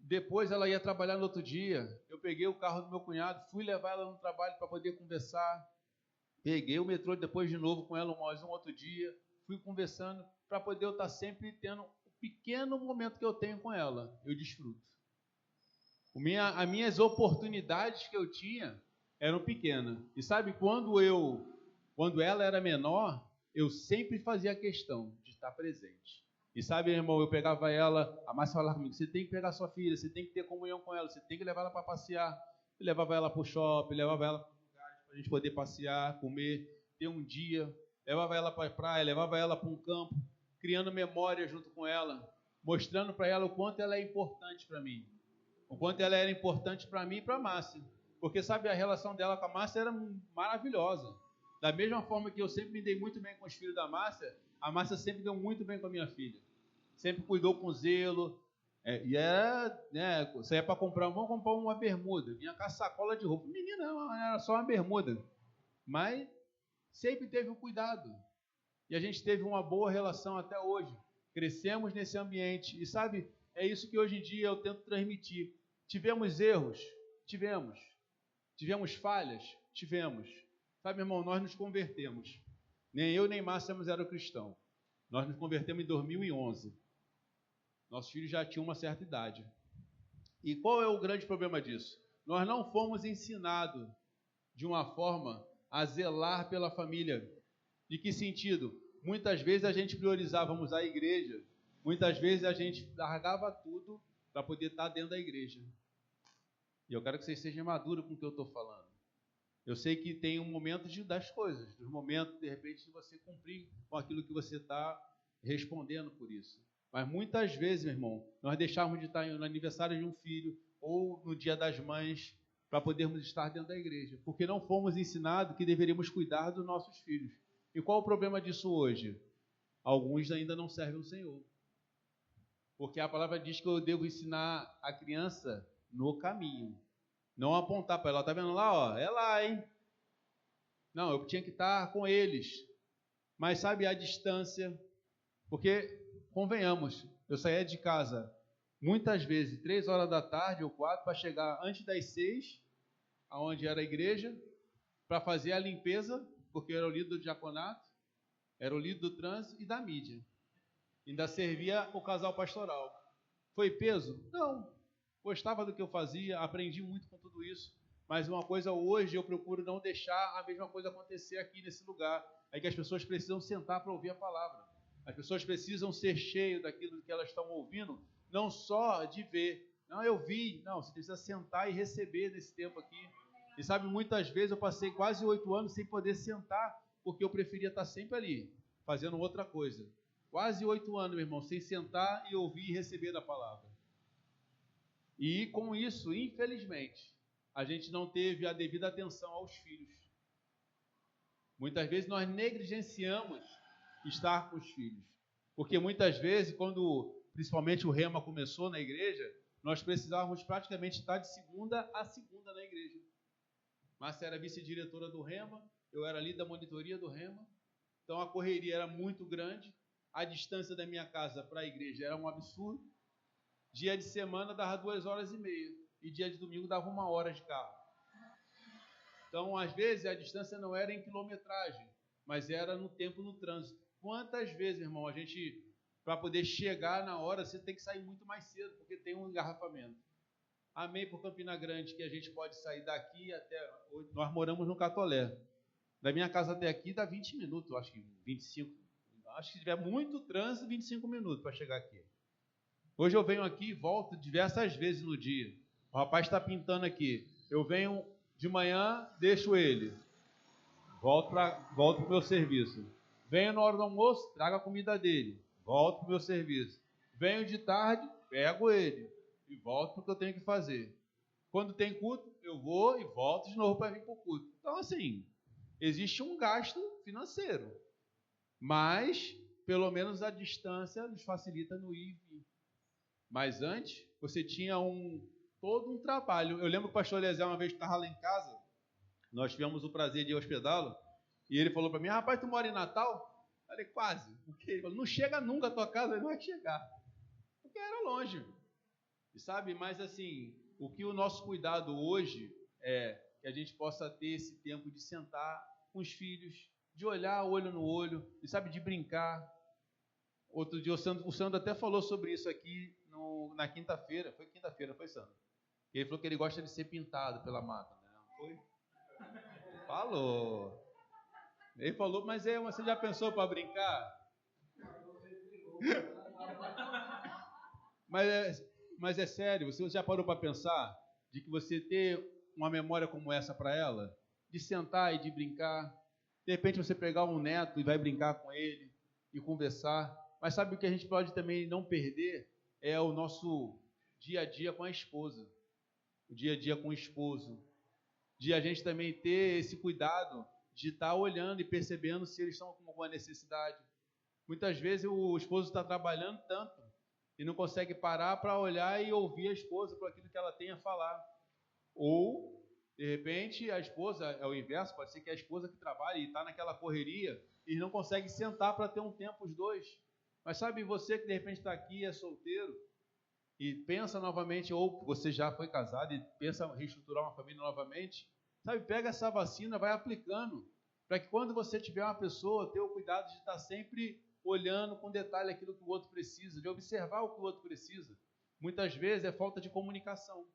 Depois ela ia trabalhar no outro dia. Eu peguei o carro do meu cunhado, fui levar ela no trabalho para poder conversar. Peguei o metrô depois de novo com ela mais um outro dia. Fui conversando para poder eu estar sempre tendo o pequeno momento que eu tenho com ela. Eu desfruto. As minhas oportunidades que eu tinha eram pequenas. E sabe, quando ela era menor, eu sempre fazia questão de estar presente. E sabe, irmão, eu pegava ela, a Márcia falava comigo, você tem que pegar sua filha, você tem que ter comunhão com ela, você tem que levar ela para passear. Eu levava ela para o shopping, levava ela para lugares para a gente poder passear, comer, ter um dia. Levava ela para a praia, levava ela para um campo, criando memória junto com ela, mostrando para ela o quanto ela é importante para mim. O quanto ela era importante para mim e para a Márcia. Porque, sabe, a relação dela com a Márcia era maravilhosa. Da mesma forma que eu sempre me dei muito bem com os filhos da Márcia, a Márcia sempre deu muito bem com a minha filha. Sempre cuidou com zelo. Saía para comprar, vamos comprar uma bermuda. Vinha com a sacola de roupa. Menina, não, era só uma bermuda. Mas sempre teve um cuidado. E a gente teve uma boa relação até hoje. Crescemos nesse ambiente. E sabe, é isso que hoje em dia eu tento transmitir. Tivemos erros? Tivemos. Tivemos falhas? Tivemos. Sabe, irmão, nós nos convertemos. Nem eu nem Márcia eram cristãos. Nós nos convertemos em 2011. Nossos filhos já tinham uma certa idade. E qual é o grande problema disso? Nós não fomos ensinados de uma forma a zelar pela família. De que sentido? Muitas vezes a gente priorizávamos a igreja. Muitas vezes a gente largava tudo para poder estar dentro da igreja. E eu quero que vocês sejam maduros com o que eu estou falando. Eu sei que tem um momento das coisas, dos momentos, de repente, de você cumprir com aquilo que você está respondendo por isso. Mas muitas vezes, meu irmão, nós deixávamos de estar no aniversário de um filho ou no dia das mães para podermos estar dentro da igreja, porque não fomos ensinados que deveríamos cuidar dos nossos filhos. E qual o problema disso hoje? Alguns ainda não servem o Senhor. Porque a palavra diz que eu devo ensinar a criança no caminho. Não apontar para ela, tá vendo lá, ó, é lá, hein? Não, eu tinha que estar com eles. Mas sabe, a distância, porque, convenhamos, eu saía de casa muitas vezes 3 horas da tarde ou 4 para chegar antes das 6, aonde era a igreja, para fazer a limpeza, porque eu era o líder do diaconato, era o líder do trânsito e da mídia. Ainda servia o casal pastoral. Foi peso? Não. Gostava do que eu fazia, aprendi muito com tudo isso, mas uma coisa hoje eu procuro não deixar a mesma coisa acontecer aqui nesse lugar, é que as pessoas precisam sentar para ouvir a palavra, as pessoas precisam ser cheias daquilo que elas estão ouvindo, não só de ver, não, eu vi, não, você precisa sentar e receber nesse tempo aqui, e sabe, muitas vezes eu passei quase 8 anos sem poder sentar, porque eu preferia estar sempre ali, fazendo outra coisa, quase 8 anos, meu irmão, sem sentar e ouvir e receber da palavra. E com isso, infelizmente, a gente não teve a devida atenção aos filhos. Muitas vezes nós negligenciamos estar com os filhos. Porque muitas vezes, quando principalmente o Rema começou na igreja, nós precisávamos praticamente estar de segunda a segunda na igreja. Márcia era vice-diretora do Rema, eu era líder da monitoria do Rema. Então a correria era muito grande, a distância da minha casa para a igreja era um absurdo. Dia de semana dava 2h30 e dia de domingo dava 1 hora de carro. Então, às vezes, a distância não era em quilometragem, mas era no tempo no trânsito. Quantas vezes, meu irmão, a gente, para poder chegar na hora, você tem que sair muito mais cedo, porque tem um engarrafamento. Amém por Campina Grande, que a gente pode sair daqui até... Nós moramos no Catolé. Da minha casa até aqui dá 20 minutos, acho que 25. Acho que se tiver muito trânsito, 25 minutos para chegar aqui. Hoje eu venho aqui e volto diversas vezes no dia. O rapaz está pintando aqui. Eu venho de manhã, deixo ele. Volto para o meu serviço. Venho na hora do almoço, trago a comida dele. Volto para o meu serviço. Venho de tarde, pego ele. E volto para o que eu tenho que fazer. Quando tem culto, eu vou e volto de novo para vir para o culto. Então, assim, existe um gasto financeiro. Mas, pelo menos a distância nos facilita no ir e vir. Mas antes, você tinha todo um trabalho. Eu lembro que o pastor Eliezer, uma vez que estava lá em casa, nós tivemos o prazer de hospedá-lo, e ele falou para mim, rapaz, tu mora em Natal? Eu falei, quase. Porque ele falou, não chega nunca a tua casa, ele não vai chegar. Porque era longe. E sabe, mas assim, o que o nosso cuidado hoje é que a gente possa ter esse tempo de sentar com os filhos, de olhar olho no olho, e sabe, de brincar. Outro dia o Sandro até falou sobre isso aqui na quinta-feira. Foi quinta-feira, foi, Sandro? Ele falou que ele gosta de ser pintado pela mata, né? Não foi? Falou. Ele falou, mas você já pensou para brincar? Mas é sério, você já parou para pensar de que você ter uma memória como essa para ela? De sentar e de brincar. De repente você pegar um neto e vai brincar com ele e conversar. Mas sabe o que a gente pode também não perder? É o nosso dia a dia com a esposa. O dia a dia com o esposo. De a gente também ter esse cuidado de estar olhando e percebendo se eles estão com alguma necessidade. Muitas vezes o esposo está trabalhando tanto e não consegue parar para olhar e ouvir a esposa por aquilo que ela tem a falar. Ou, de repente, a esposa, é o inverso, pode ser que a esposa que trabalha e está naquela correria e não consegue sentar para ter um tempo os dois. Mas sabe, você que de repente está aqui, é solteiro, e pensa novamente, ou você já foi casado e pensa em reestruturar uma família novamente, sabe, pega essa vacina, vai aplicando, para que quando você tiver uma pessoa, tenha o cuidado de estar sempre olhando com detalhe aquilo que o outro precisa, de observar o que o outro precisa. Muitas vezes é falta de comunicação.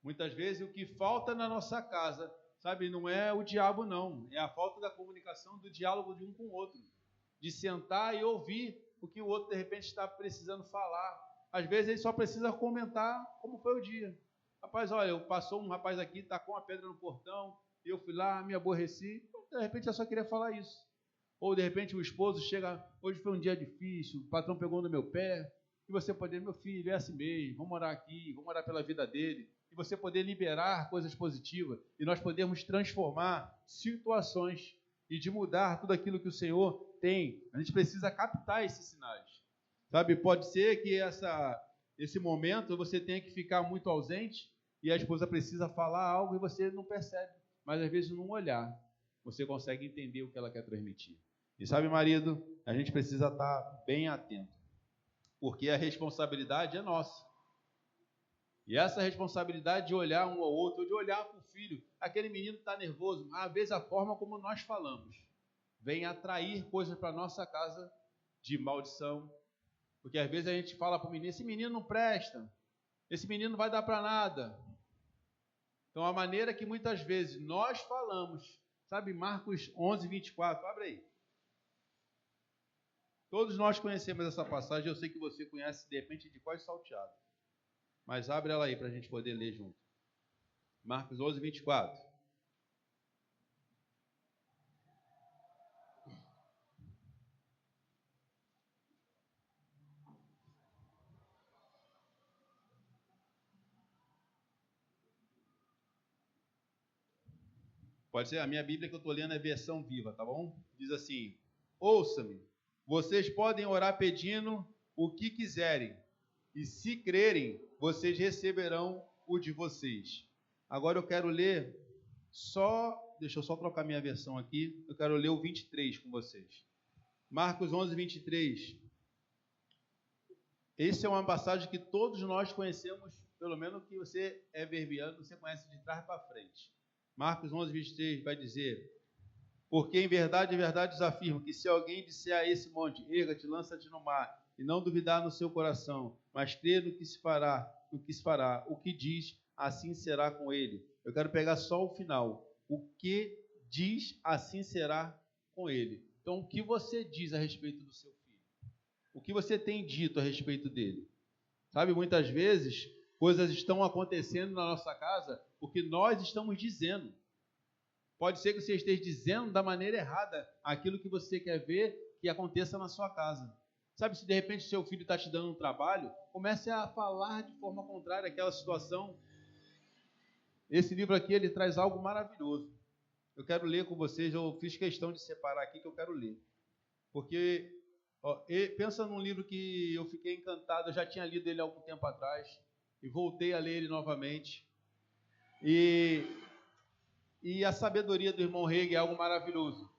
Muitas vezes o que falta na nossa casa, sabe, não é o diabo não, é a falta da comunicação, do diálogo de um com o outro. De sentar e ouvir o que o outro de repente está precisando falar. Às vezes ele só precisa comentar como foi o dia. Rapaz, olha, passou um rapaz aqui, tacou uma pedra no portão, eu fui lá, me aborreci. De repente eu só queria falar isso. Ou de repente o esposo chega, hoje foi um dia difícil, o patrão pegou no meu pé, e você poder, meu filho, é assim mesmo, vamos orar aqui, vamos orar pela vida dele, e você poder liberar coisas positivas, e nós podermos transformar situações, e de mudar tudo aquilo que o Senhor tem. A gente precisa captar esses sinais. Sabe, pode ser que esse momento você tenha que ficar muito ausente, e a esposa precisa falar algo e você não percebe, mas às vezes num olhar, você consegue entender o que ela quer transmitir. E sabe, marido, a gente precisa estar bem atento, porque a responsabilidade é nossa. E essa responsabilidade de olhar um ao outro, de olhar para o filho, aquele menino está nervoso, às vezes a forma como nós falamos vem atrair coisas para a nossa casa de maldição, porque às vezes a gente fala para o menino, esse menino não presta, esse menino não vai dar para nada. Então a maneira que muitas vezes nós falamos, sabe, Marcos 11, 24, abre aí. Todos nós conhecemos essa passagem, eu sei que você conhece de repente de quase salteado. Mas abre ela aí para a gente poder ler junto. Marcos 11, 24. Pode ser, a minha Bíblia que eu estou lendo é versão viva, tá bom? Diz assim, ouça-me, vocês podem orar pedindo o que quiserem, e se crerem, vocês receberão o de vocês. Agora eu quero ler deixa eu só trocar minha versão aqui, eu quero ler o 23 com vocês. Marcos 11, 23. Essa é uma passagem que todos nós conhecemos, pelo menos que você é verbiano, você conhece de trás para frente. Marcos 11, 23 vai dizer, Porque em verdade os afirmo que se alguém disser a esse monte, erga-te, lança-te no mar, e não duvidar no seu coração, mas crer no que se fará, o que diz, assim será com ele. Eu quero pegar só o final. O que diz, assim será com ele. Então, o que você diz a respeito do seu filho? O que você tem dito a respeito dele? Sabe, muitas vezes, coisas estão acontecendo na nossa casa porque nós estamos dizendo. Pode ser que você esteja dizendo da maneira errada aquilo que você quer ver que aconteça na sua casa. Sabe, se de repente seu filho está te dando um trabalho, comece a falar de forma contrária àquela situação. Esse livro aqui, ele traz algo maravilhoso. Eu quero ler com vocês, eu fiz questão de separar aqui que eu quero ler. Porque, pensa num livro que eu fiquei encantado, eu já tinha lido ele há algum tempo atrás, e voltei a ler ele novamente. E a sabedoria do irmão Hegel é algo maravilhoso.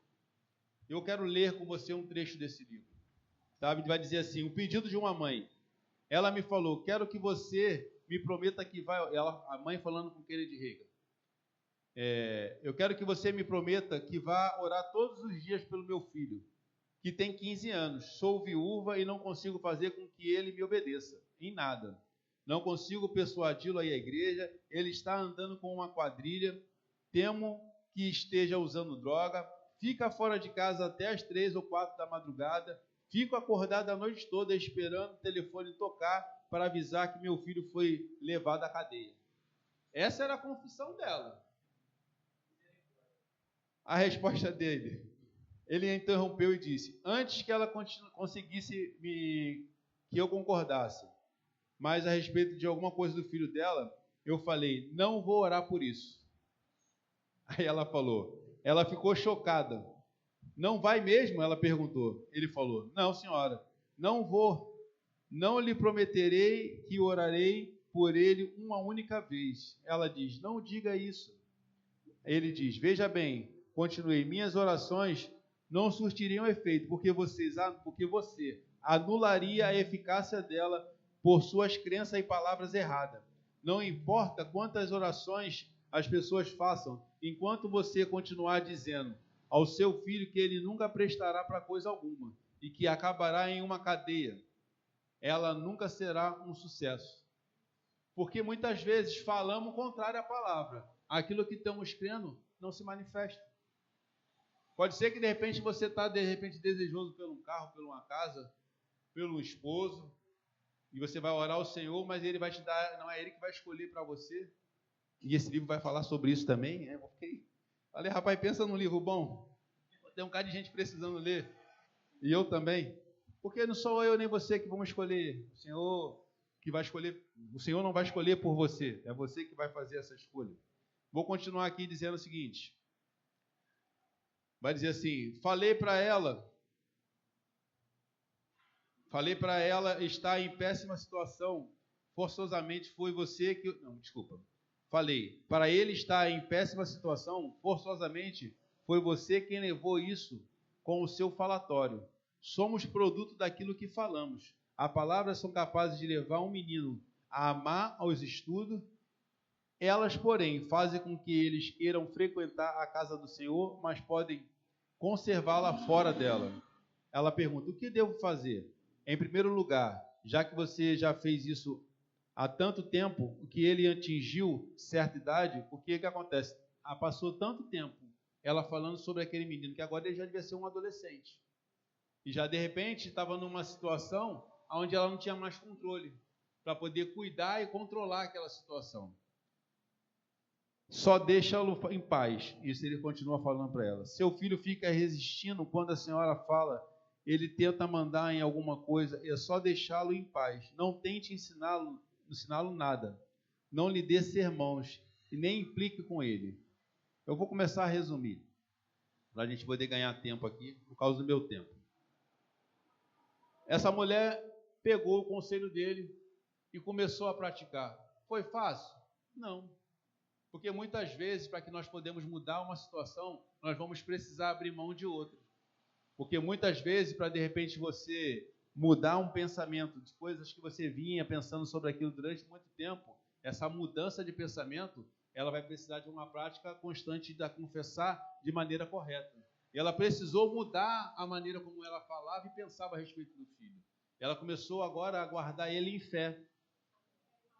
Eu quero ler com você um trecho desse livro. Sabe? Vai dizer assim, o pedido de uma mãe. Ela me falou, quero que você me prometa que vai... a mãe falando com Kennedy Hagin. Eu quero que você me prometa que vá orar todos os dias pelo meu filho, que tem 15 anos. Sou viúva e não consigo fazer com que ele me obedeça. Em nada. Não consigo persuadi-lo a ir à igreja. Ele está andando com uma quadrilha. Temo que esteja usando droga. Fica fora de casa até as 3 ou 4 da madrugada. Fico acordado a noite toda esperando o telefone tocar para avisar que meu filho foi levado à cadeia. Essa era a confissão dela. A resposta dele. Ele interrompeu e disse, antes que ela conseguisse que eu concordasse, mas a respeito de alguma coisa do filho dela, eu falei, não vou orar por isso. Aí ela falou, ela ficou chocada. Não vai mesmo? Ela perguntou. Ele falou, não, senhora, não vou. Não lhe prometerei que orarei por ele uma única vez. Ela diz, não diga isso. Ele diz, veja bem, continuei, minhas orações não surtiriam efeito, porque você anularia a eficácia dela por suas crenças e palavras erradas. Não importa quantas orações as pessoas façam, enquanto você continuar dizendo ao seu filho que ele nunca prestará para coisa alguma e que acabará em uma cadeia, ela nunca será um sucesso. Porque muitas vezes falamos contrário à palavra. Aquilo que estamos crendo não se manifesta. Pode ser que de repente você está desejoso por um carro, por uma casa, pelo esposo, e você vai orar ao Senhor, mas ele vai te dar, não é ele que vai escolher para você. E esse livro vai falar sobre isso também. Falei, rapaz, pensa num livro bom. Tem um cara de gente precisando ler. E eu também. Porque não sou eu nem você que vamos escolher. O Senhor que vai escolher. O Senhor não vai escolher por você. É você que vai fazer essa escolha. Vou continuar aqui dizendo o seguinte. Vai dizer assim, falei para ela está em péssima situação. Forçosamente foi você que... Não, desculpa. Falei, para ele estar em péssima situação, forçosamente foi você quem levou isso com o seu falatório. Somos produto daquilo que falamos. As palavras são capazes de levar um menino a amar aos estudos. Elas, porém, fazem com que eles queiram frequentar a casa do Senhor, mas podem conservá-la fora dela. Ela pergunta, o que devo fazer? Em primeiro lugar, já que você já fez isso há tanto tempo, o que ele atingiu certa idade, o que acontece? Passou tanto tempo ela falando sobre aquele menino, que agora ele já devia ser um adolescente. E já de repente estava numa situação onde ela não tinha mais controle para poder cuidar e controlar aquela situação. Só deixa-lo em paz. Isso ele continua falando para ela. Seu filho fica resistindo quando a senhora fala, ele tenta mandar em alguma coisa, é só deixá-lo em paz. Não tente ensiná-lo nada. Não lhe dê sermões e nem implique com ele. Eu vou começar a resumir, para a gente poder ganhar tempo aqui, por causa do meu tempo. Essa mulher pegou o conselho dele e começou a praticar. Foi fácil? Não. Porque muitas vezes, para que nós podemos mudar uma situação, nós vamos precisar abrir mão de outra. Porque muitas vezes, para de repente você mudar um pensamento de coisas que você vinha pensando sobre aquilo durante muito tempo, essa mudança de pensamento, ela vai precisar de uma prática constante de confessar de maneira correta. E ela precisou mudar a maneira como ela falava e pensava a respeito do filho. Ela começou agora a guardar ele em fé.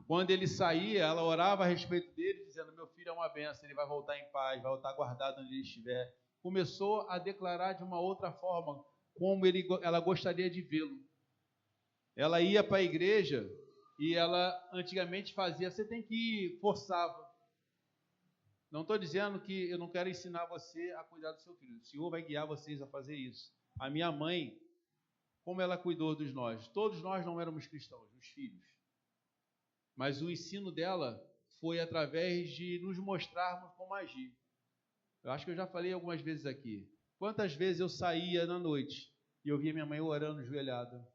Quando ele saía, ela orava a respeito dele, dizendo: meu filho é uma bênção, ele vai voltar em paz, vai voltar guardado onde ele estiver. Começou a declarar de uma outra forma como ela gostaria de vê-lo. Ela ia para a igreja e ela antigamente fazia, você tem que ir, forçava. Não estou dizendo que eu não quero ensinar você a cuidar do seu filho. O Senhor vai guiar vocês a fazer isso. A minha mãe, como ela cuidou dos nós? Todos nós não éramos cristãos, os filhos. Mas o ensino dela foi através de nos mostrarmos como agir. Eu acho que eu já falei algumas vezes aqui. Quantas vezes eu saía na noite e eu via minha mãe orando ajoelhada?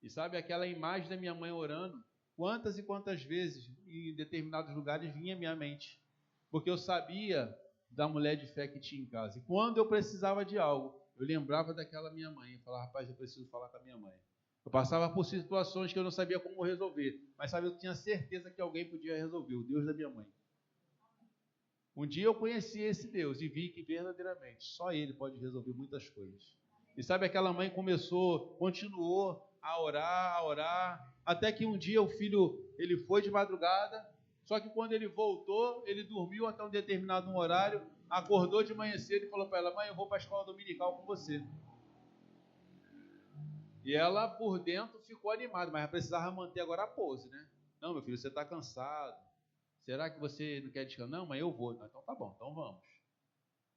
E sabe aquela imagem da minha mãe orando? Quantas e quantas vezes em determinados lugares vinha à minha mente? Porque eu sabia da mulher de fé que tinha em casa. E quando eu precisava de algo, eu lembrava daquela minha mãe. Eu falava: rapaz, eu preciso falar com a minha mãe. Eu passava por situações que eu não sabia como resolver, mas sabe, eu tinha certeza que alguém podia resolver, o Deus da minha mãe. Um dia eu conheci esse Deus e vi que verdadeiramente só Ele pode resolver muitas coisas. E sabe, aquela mãe continuou a orar, até que um dia o filho, ele foi de madrugada, só que quando ele voltou, ele dormiu até um determinado horário, acordou de manhã cedo e falou para ela: mãe, eu vou para a escola dominical com você. E ela, por dentro, ficou animada, mas precisava manter agora a pose, né? Não, meu filho, você está cansado. Será que você não quer descansar? Não, mãe, eu vou. Então tá bom, então vamos.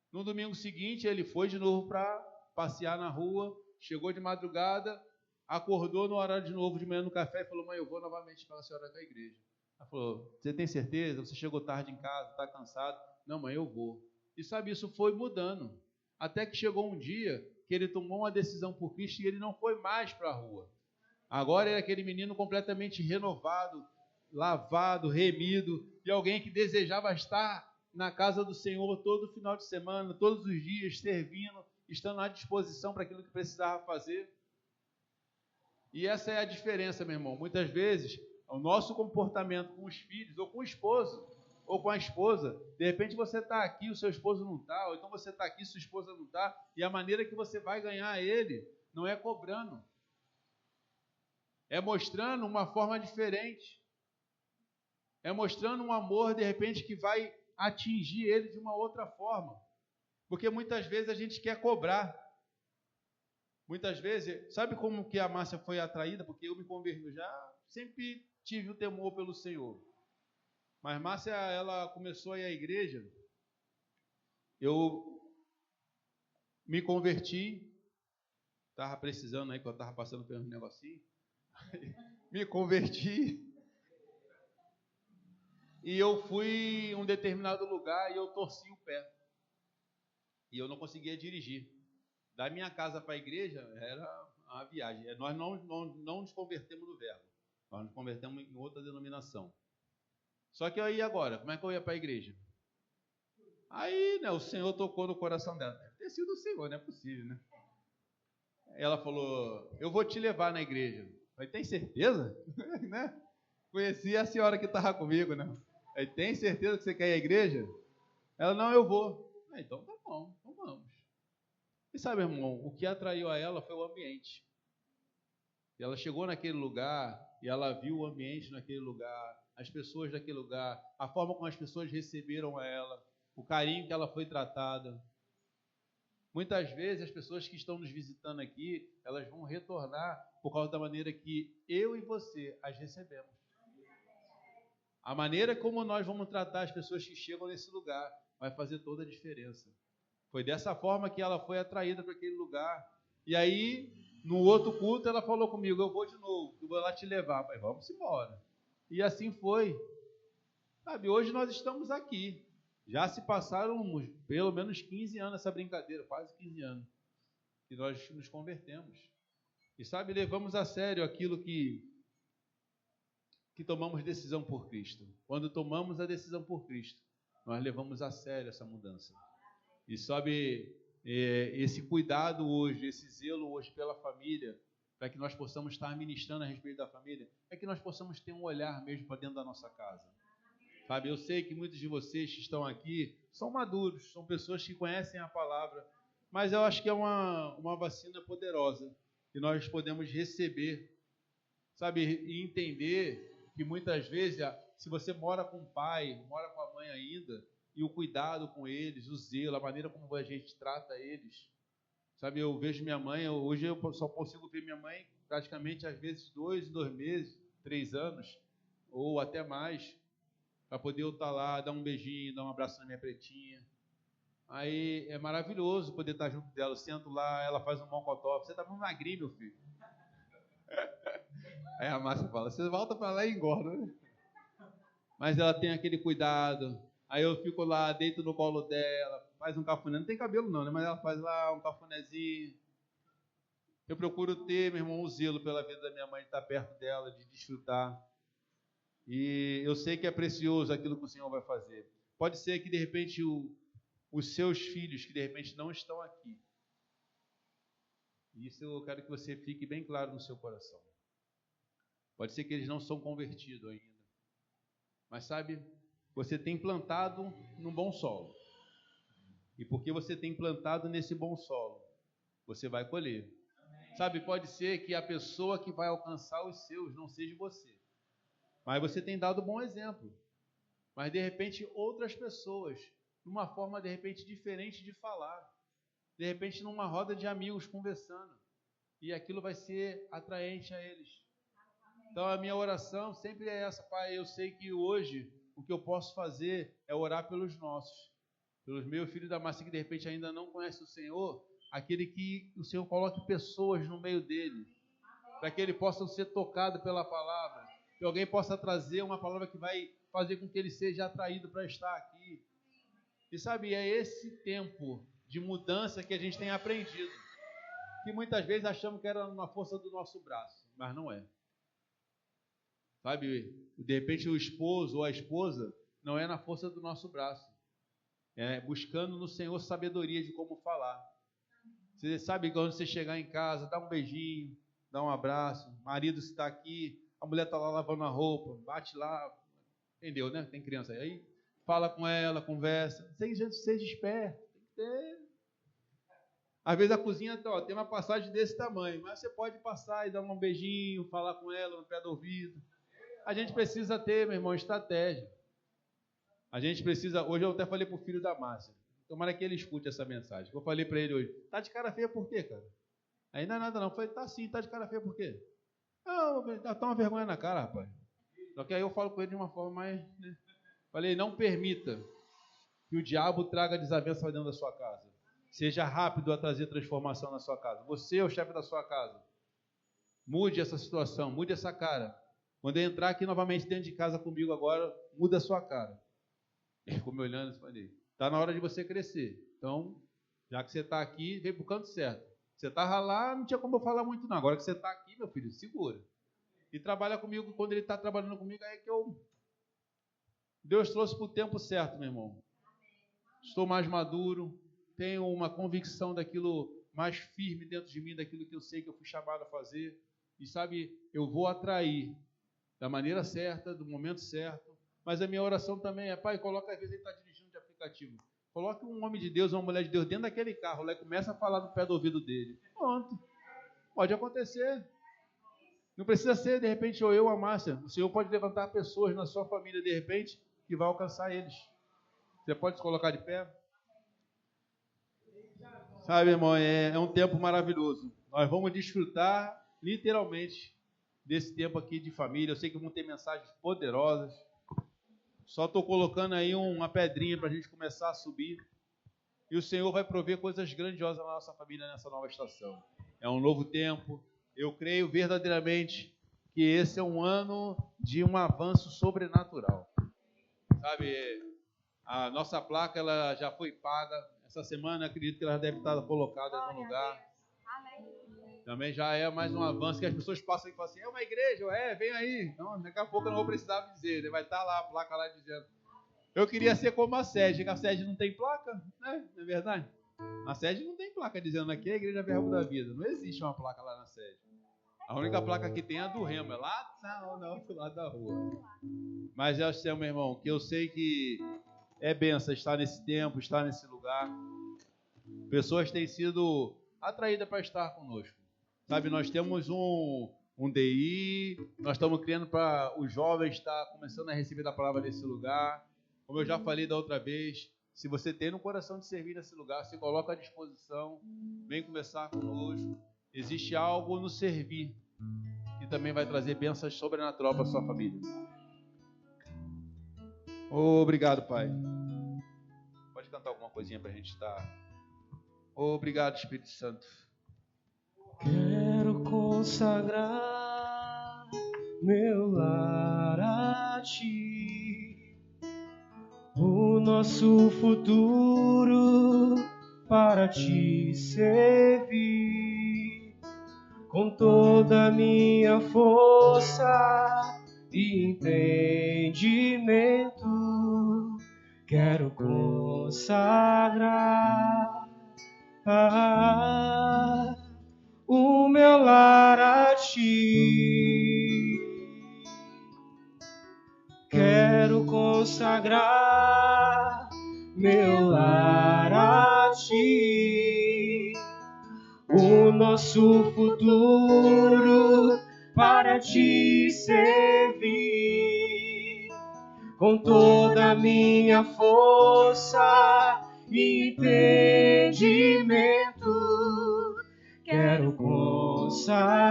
No domingo seguinte, ele foi de novo para passear na rua, chegou de madrugada, acordou no horário de novo de manhã no café e falou: mãe, eu vou novamente para a senhora da igreja. Ela falou: você tem certeza? Você chegou tarde em casa, está cansado? Não, mãe, eu vou. E sabe, isso foi mudando. Até que chegou um dia que ele tomou uma decisão por Cristo e ele não foi mais para a rua. Agora era aquele menino completamente renovado, lavado, remido, e alguém que desejava estar na casa do Senhor todo final de semana, todos os dias, servindo, estando à disposição para aquilo que precisava fazer. E essa é a diferença, meu irmão. Muitas vezes, o nosso comportamento com os filhos, ou com o esposo, ou com a esposa, de repente você está aqui, o seu esposo não está, ou então você está aqui, sua esposa não está, e a maneira que você vai ganhar ele não é cobrando, é mostrando uma forma diferente, é mostrando um amor, de repente, que vai atingir ele de uma outra forma, porque muitas vezes a gente quer cobrar. Muitas vezes, sabe como que a Márcia foi atraída? Porque eu me converti, eu já sempre tive o temor pelo Senhor. Mas Márcia, ela começou a ir à igreja, eu me converti, estava precisando aí, que eu estava passando por um negocinho, me converti, e eu fui em um determinado lugar e eu torci o pé, e eu não conseguia dirigir. Da minha casa para a igreja era uma viagem. Nós não nos convertemos no Verbo, nós nos convertemos em outra denominação. Só que aí agora, como é que eu ia para a igreja? Aí, né, o Senhor tocou no coração dela. Deve ter sido o Senhor, não é possível, né? Ela falou: eu vou te levar na igreja. Eu falei: tem certeza? Né? Conheci a senhora que estava comigo, né? Aí, tem certeza que você quer ir à igreja? Ela: não, eu vou. Então tá bom, então vamos. E sabe, irmão, o que atraiu a ela foi o ambiente. E ela chegou naquele lugar e ela viu o ambiente naquele lugar, as pessoas daquele lugar, a forma como as pessoas receberam ela, o carinho que ela foi tratada. Muitas vezes as pessoas que estão nos visitando aqui, elas vão retornar por causa da maneira que eu e você as recebemos. A maneira como nós vamos tratar as pessoas que chegam nesse lugar vai fazer toda a diferença. Foi dessa forma que ela foi atraída para aquele lugar. E aí, no outro culto, ela falou comigo: eu vou de novo, eu vou lá te levar. Eu falei: vamos embora. E assim foi. Sabe, hoje nós estamos aqui. Já se passaram pelo menos 15 anos essa brincadeira, quase 15 anos, que nós nos convertemos. E sabe, levamos a sério aquilo que tomamos decisão por Cristo. Quando tomamos a decisão por Cristo, nós levamos a sério essa mudança. E sabe, esse cuidado hoje, esse zelo hoje pela família, para que nós possamos estar ministrando a respeito da família, é que nós possamos ter um olhar mesmo para dentro da nossa casa. Sabe, eu sei que muitos de vocês que estão aqui são maduros, são pessoas que conhecem a palavra, mas eu acho que é uma vacina poderosa que nós podemos receber, sabe, e entender que muitas vezes, se você mora com o pai, mora com a mãe ainda, e o cuidado com eles, o zelo, a maneira como a gente trata eles, sabe, eu vejo minha mãe, hoje eu só consigo ver minha mãe praticamente às vezes 2 meses, 3 anos, ou até mais, para poder eu estar lá, dar um beijinho, dar um abraço na minha pretinha. Aí é maravilhoso poder estar junto dela. Eu sento lá, ela faz um mocotó. Você tá muito magrinho, meu filho. Aí a Márcia fala, você volta para lá e engorda, né? Mas ela tem aquele cuidado. Aí eu fico lá, deito no colo dela, faz um cafuné. Não tem cabelo não, né? Mas ela faz lá um cafunézinho. Eu procuro ter, meu irmão, um zelo pela vida da minha mãe, de estar perto dela, de desfrutar. E eu sei que é precioso aquilo que o Senhor vai fazer. Pode ser que, de repente, os seus filhos, que de repente não estão aqui. Isso eu quero que você fique bem claro no seu coração. Pode ser que eles não são convertidos ainda. Mas sabe, você tem plantado num bom solo. E porque você tem plantado nesse bom solo, você vai colher. Sabe, pode ser que a pessoa que vai alcançar os seus não seja você. Mas você tem dado bom exemplo. Mas, de repente, outras pessoas, numa forma, de repente, diferente de falar. De repente, numa roda de amigos conversando. E aquilo vai ser atraente a eles. Então, a minha oração sempre é essa, Pai. Eu sei que hoje, o que eu posso fazer é orar pelos nossos. Pelos meus filhos da massa que, de repente, ainda não conhecem o Senhor. Aquele que o Senhor coloque pessoas no meio dele. Para que ele possa ser tocado pela palavra. Que alguém possa trazer uma palavra que vai fazer com que ele seja atraído para estar aqui. E sabe, é esse tempo de mudança que a gente tem aprendido. Que muitas vezes achamos que era na força do nosso braço, mas não é. Sabe, de repente o esposo ou a esposa não é na força do nosso braço. É buscando no Senhor sabedoria de como falar. Você sabe quando você chegar em casa, dá um beijinho, dá um abraço, o marido está aqui, a mulher está lá lavando a roupa, bate lá, entendeu, né? Tem criança aí. Fala com ela, conversa. Seja esperto, tem que ter. Às vezes a cozinha tem uma passagem desse tamanho, mas você pode passar e dar um beijinho, falar com ela no pé do ouvido. A gente precisa ter, meu irmão, estratégia. A gente precisa... Hoje eu até falei para o filho da Márcia. Tomara que ele escute essa mensagem. Eu falei para ele hoje. Tá de cara feia por quê, cara? Aí não é nada não. Eu falei, tá sim, tá de cara feia por quê? Tá uma vergonha na cara, rapaz. Só que aí eu falo com ele de uma forma mais... Né? Falei, não permita que o diabo traga desavença para dentro da sua casa. Seja rápido a trazer transformação na sua casa. Você é o chefe da sua casa. Mude essa situação, mude essa cara. Quando eu entrar aqui novamente dentro de casa comigo agora, muda a sua cara. Ele ficou me olhando e falei, está na hora de você crescer. Então, já que você está aqui, vem para o canto certo. Você estava lá, não tinha como eu falar muito não. Agora que você está aqui, meu filho, segura. E trabalha comigo, quando ele está trabalhando comigo, é que Deus trouxe para o tempo certo, meu irmão. Estou mais maduro, tenho uma convicção daquilo mais firme dentro de mim, daquilo que eu sei que eu fui chamado a fazer. E sabe, eu vou atrair da maneira certa, do momento certo. Mas a minha oração também é, Pai, coloca, às vezes ele está dirigindo de aplicativo. Coloque um homem de Deus, uma mulher de Deus dentro daquele carro lá e começa a falar no pé do ouvido dele. Pronto. Pode acontecer. Não precisa ser, de repente, ou eu ou a Márcia. O Senhor pode levantar pessoas na sua família, de repente, que vai alcançar eles. Você pode se colocar de pé? Sabe, irmão, é um tempo maravilhoso. Nós vamos desfrutar, literalmente, desse tempo aqui de família. Eu sei que vão ter mensagens poderosas. Só estou colocando aí uma pedrinha para a gente começar a subir. E o Senhor vai prover coisas grandiosas na nossa família nessa nova estação. É um novo tempo. Eu creio verdadeiramente que esse é um ano de um avanço sobrenatural. Sabe, a nossa placa ela já foi paga. Essa semana acredito que ela deve estar colocada no lugar. Também já é mais um avanço que as pessoas passam e falam assim, é uma igreja? Vem aí. Então, daqui a pouco eu não vou precisar dizer, vai estar lá a placa lá dizendo. Eu queria ser como a sede, que a sede não tem placa, né? Não é verdade? A sede não tem placa dizendo aqui é a Igreja Verbo da Vida. Não existe uma placa lá na sede. A única placa que tem é a do Remo, é lá no outro lado da rua. Mas eu sei, meu irmão, que eu sei que é benção estar nesse tempo, estar nesse lugar. Pessoas têm sido atraídas para estar conosco. Sabe, nós temos um DI, nós estamos criando para os jovens estar começando a receber a palavra nesse lugar. Como eu já falei da outra vez, se você tem no coração de servir nesse lugar, se coloca à disposição, vem conversar conosco. Existe algo no servir que também vai trazer bênçãos sobrenaturais para a sua família. Obrigado, Pai. Pode cantar alguma coisinha para a gente estar. Obrigado, Espírito Santo. Quero consagrar meu lar a Ti, o nosso futuro para Te servir, com toda a minha força e entendimento. Quero consagrar o meu lar a Ti. Quero consagrar meu lar a Ti, o nosso futuro para Te servir, com toda a minha força e entendimento. Quero consagrar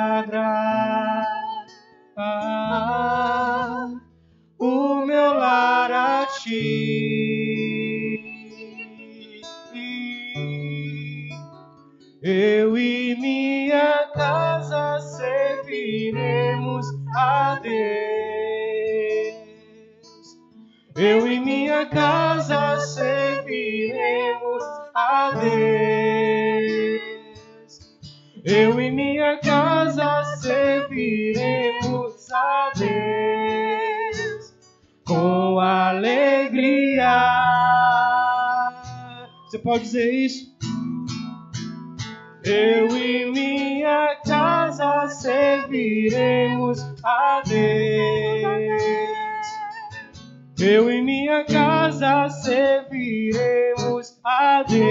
o meu lar a Ti. Eu e minha casa serviremos a Deus. Eu e minha casa serviremos a Deus. Eu e minha casa serviremos a Deus com alegria. Você pode dizer isso? Eu e minha casa serviremos a Deus. Eu e minha casa serviremos a Deus.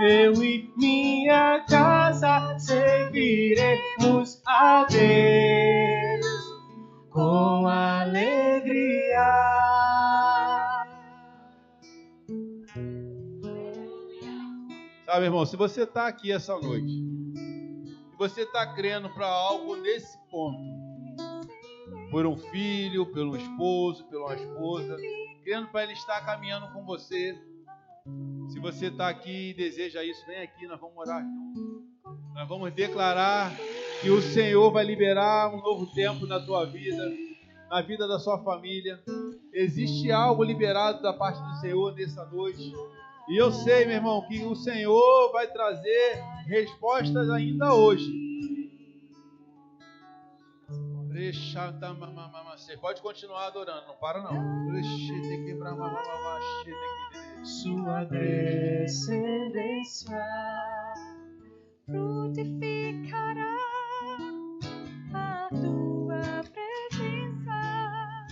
Eu e minha casa serviremos a Deus com alegria. Sabe, irmão, se você está aqui essa noite, se você está crendo para algo nesse ponto, por um filho, pelo esposo, pela esposa, crendo para ele estar caminhando com você. Se você está aqui e deseja isso, vem aqui, nós vamos orar juntos. Nós vamos declarar que o Senhor vai liberar um novo tempo na tua vida, na vida da sua família. Existe algo liberado da parte do Senhor nessa noite. E eu sei, meu irmão, que o Senhor vai trazer respostas ainda hoje. Você pode continuar adorando, não para não. Sua descendência frutificará a tua presença,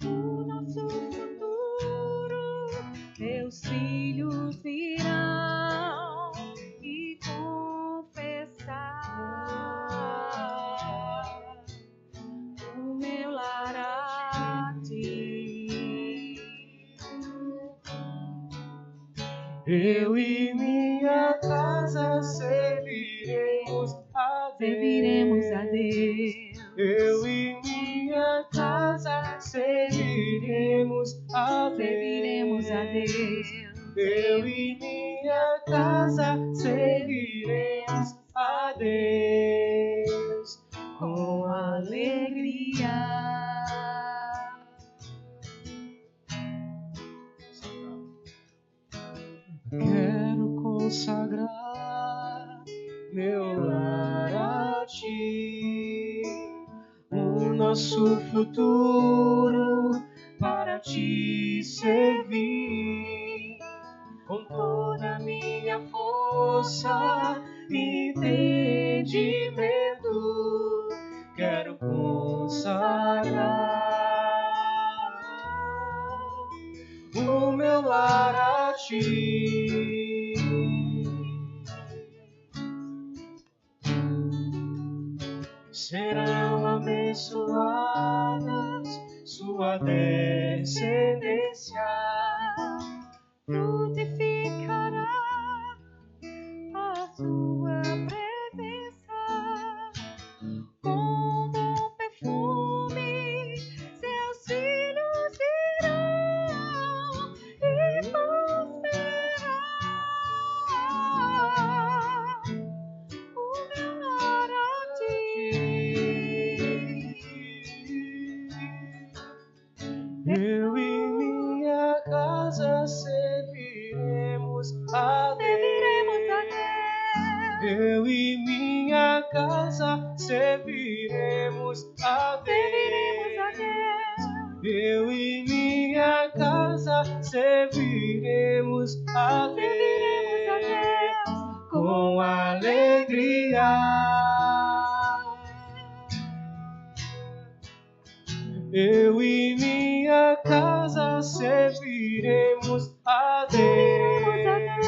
o nosso futuro, teus filhos virão e confessar o meu lar a Ti. Eu e minha casa serviremos a Deus. Eu e minha casa serviremos a Deus. Eu e minha casa serviremos a Deus com alegria. Quero consagrar meu lar a Ti, o nosso futuro para Te servir, com toda a minha força e arrependimento, quero consagrar o meu lar a ti. Serão abençoadas sua descendência, frutificará a sua presença. Com bom perfume, seus filhos irão e prosperar. O meu lar a ti. Eu e minha casa serviremos a Deus. Eu e minha casa serviremos a Deus. Eu e minha casa serviremos a Deus com alegria. Eu e minha casa serviremos a Deus.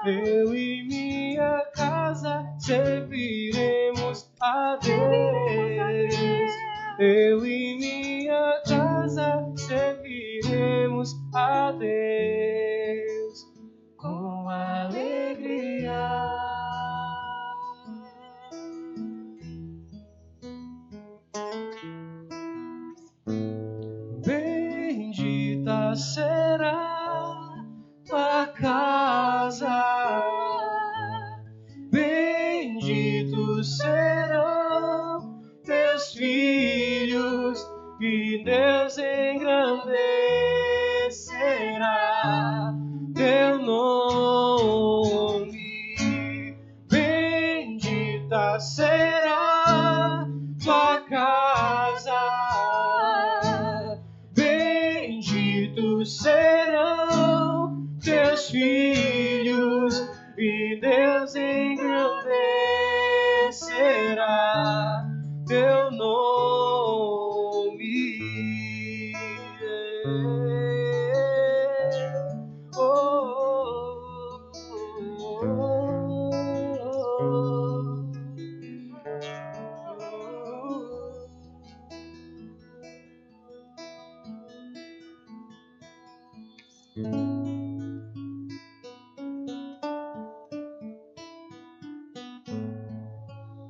Eu e minha casa serviremos a Deus. Eu e minha casa serviremos a Deus com alegria. Bendita será tua casa, benditos serão teus filhos, e Deus engrandecerá teu nome. Bendita será tua casa, benditos serão teus filhos, e Deus engrandecerá teu nome.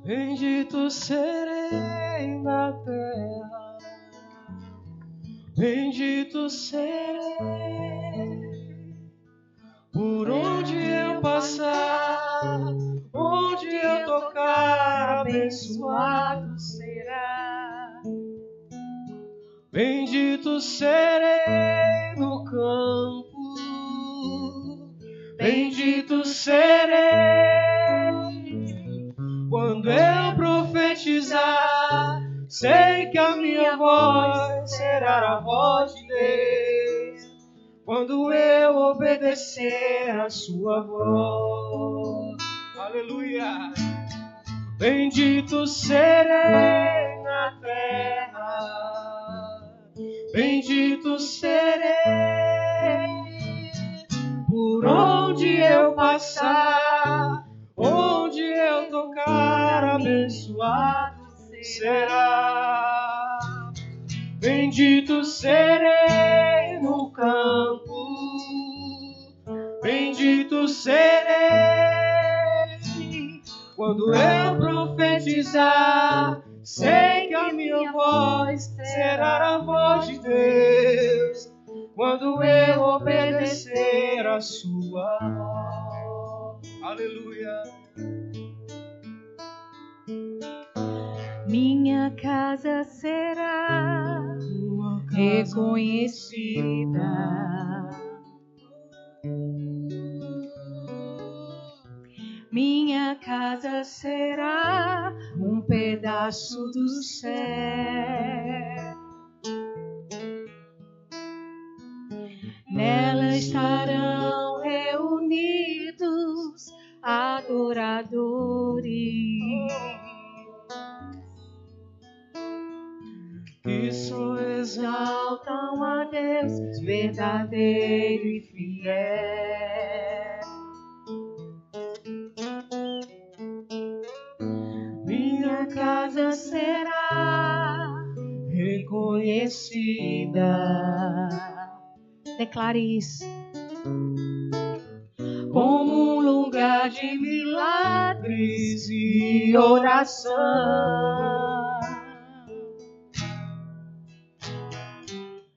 Bendito serei na terra, bendito serei por onde eu passar, onde eu tocar, abençoado será. Bendito serei no campo, bendito serei quando eu profetizar. Sei que a minha voz será a voz de Deus quando eu obedecer a sua voz. Aleluia! Bendito serei na terra, bendito serei por onde eu passar, onde eu tocar, abençoado será. Bendito serei no campo, bendito serei quando eu profetizar. Sei que a minha voz será a voz de Deus quando eu obedecer a sua voz. Aleluia. Minha casa será reconhecida. Minha casa será um pedaço do céu. Nela estarão reunidos adoradores. isso exaltam a Deus verdadeiro e fiel. Minha casa será reconhecida. Declare isso. Como um lugar de milagres e oração,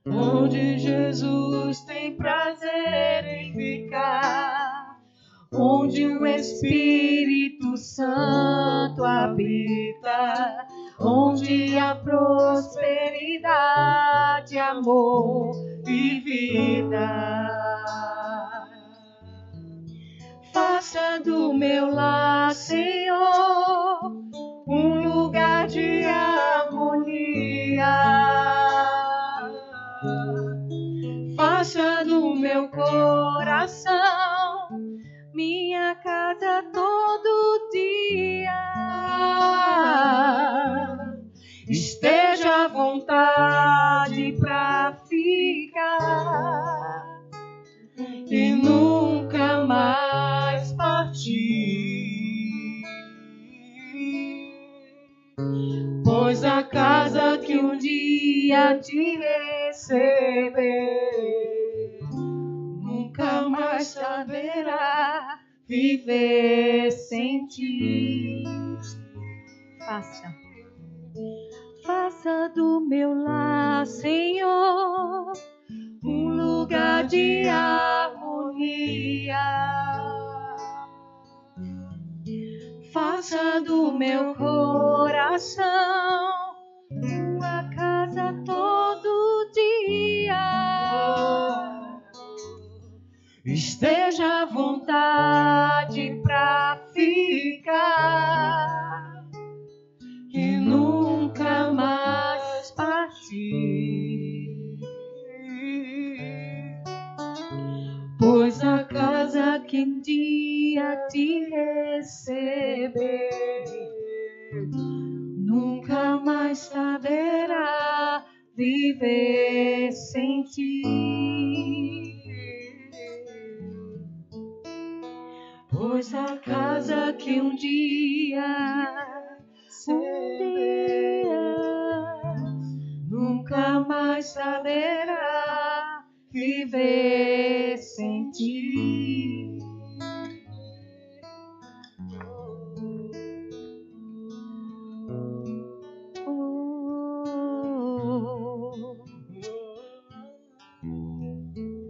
onde Jesus tem prazer em ficar, onde o Espírito Santo habita, onde há prosperidade, amor e vida. Faça do meu lar, Senhor, um lugar de harmonia. Faça do meu coração minha casa todo dia. Esteja à vontade pra ficar e nunca mais partir, pois a casa que um dia te receber nunca mais saberá viver sem ti. Faça do meu lar, Senhor, um lugar de harmonia. Faça do meu coração uma casa todo dia. Esteja à vontade pra ficar e nunca mais partir, pois a casa que um dia te receber nunca mais saberá viver sem ti, pois a casa que um dia nunca mais saberá viver sem ti.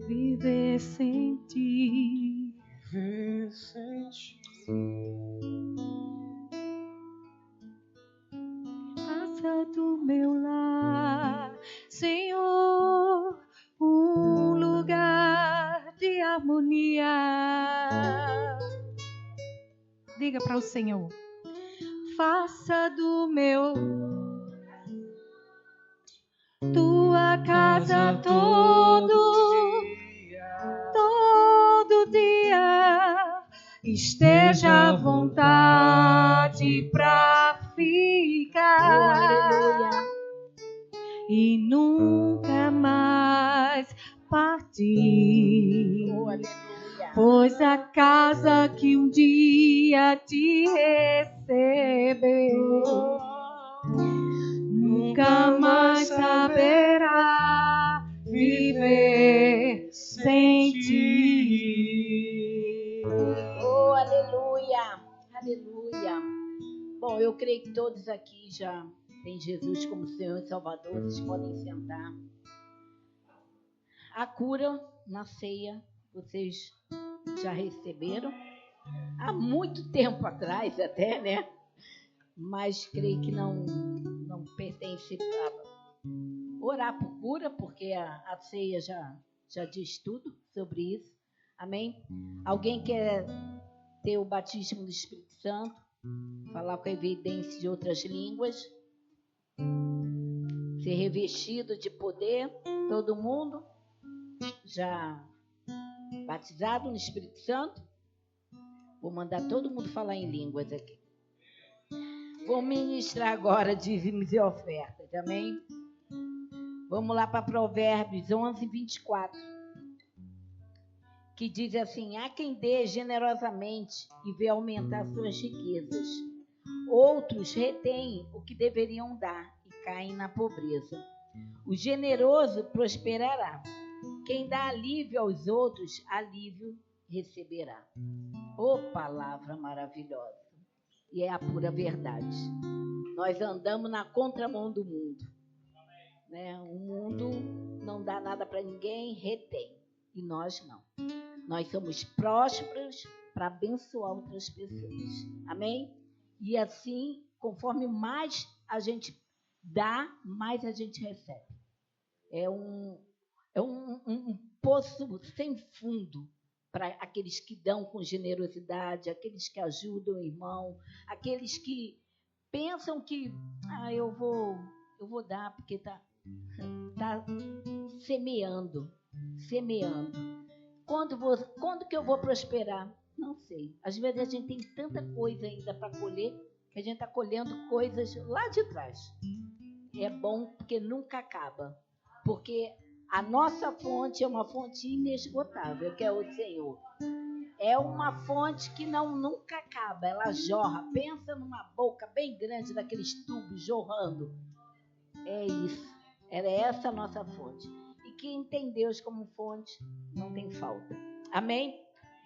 Viver sem ti. Viver sem ti. Faça do meu lar, Senhor, um lugar de harmonia. Diga para o Senhor. Faça do meu tua casa todo dia. Esteja à vontade pra ficar e nunca mais partir, pois a casa que um dia te recebeu nunca mais saberá viver sem ti. Oh, aleluia, aleluia. Bom, eu creio que todos aqui já têm Jesus como Senhor e Salvador. Vocês podem sentar. A cura na ceia, vocês já receberam. Há muito tempo atrás até, né? Mas creio que não pertence a orar por cura, porque a ceia já diz tudo sobre isso. Amém? Alguém quer ter o batismo do Espírito Santo? Falar com a evidência de outras línguas? Ser revestido de poder? Todo mundo já batizado no Espírito Santo? Vou mandar todo mundo falar em línguas aqui. Vou ministrar agora dízimos e ofertas, amém? Vamos lá para Provérbios 11, 24. Que diz assim: há quem dê generosamente e vê aumentar suas riquezas. Outros retêm o que deveriam dar e caem na pobreza. O generoso prosperará. Quem dá alívio aos outros, alívio receberá. Ô palavra maravilhosa. E é a pura verdade. Nós andamos na contramão do mundo. Né? O mundo não dá nada para ninguém, retém. E nós não. Nós somos prósperos para abençoar outras pessoas. Amém? E assim, conforme mais a gente dá, mais a gente recebe. É um poço sem fundo para aqueles que dão com generosidade, aqueles que ajudam o irmão, aqueles que pensam que eu vou dar porque tá semeando. Quando que eu vou prosperar? Não sei. Às vezes a gente tem tanta coisa ainda para colher que a gente está colhendo coisas lá de trás. É bom porque nunca acaba. Porque a nossa fonte é uma fonte inesgotável, que é o Senhor. É uma fonte que nunca acaba, ela jorra. Pensa numa boca bem grande daqueles tubos jorrando. É isso. Era essa a nossa fonte. E quem tem Deus como fonte, não tem falta. Amém?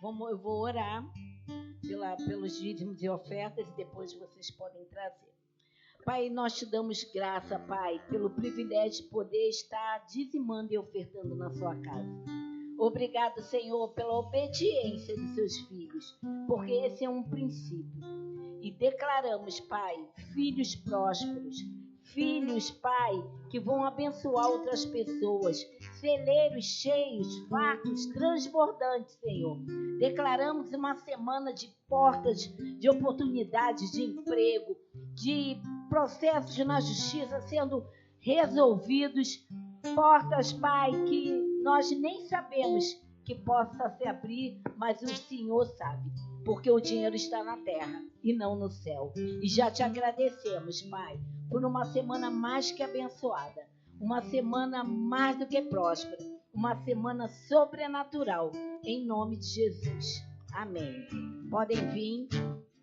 Eu vou orar pelos dízimos e ofertas e depois vocês podem trazer. Pai, nós te damos graça, Pai, pelo privilégio de poder estar dizimando e ofertando na sua casa. Obrigado, Senhor, pela obediência dos seus filhos, porque esse é um princípio. E declaramos, Pai, filhos prósperos, filhos, Pai, que vão abençoar outras pessoas, celeiros cheios, fartos, transbordantes, Senhor. Declaramos uma semana de portas, de oportunidades de emprego, de processos na justiça sendo resolvidos, portas, Pai, que nós nem sabemos que possa se abrir, mas o Senhor sabe, porque o dinheiro está na terra e não no céu. E já te agradecemos, Pai, por uma semana mais que abençoada, uma semana mais do que próspera, uma semana sobrenatural, em nome de Jesus. Amém. Podem vir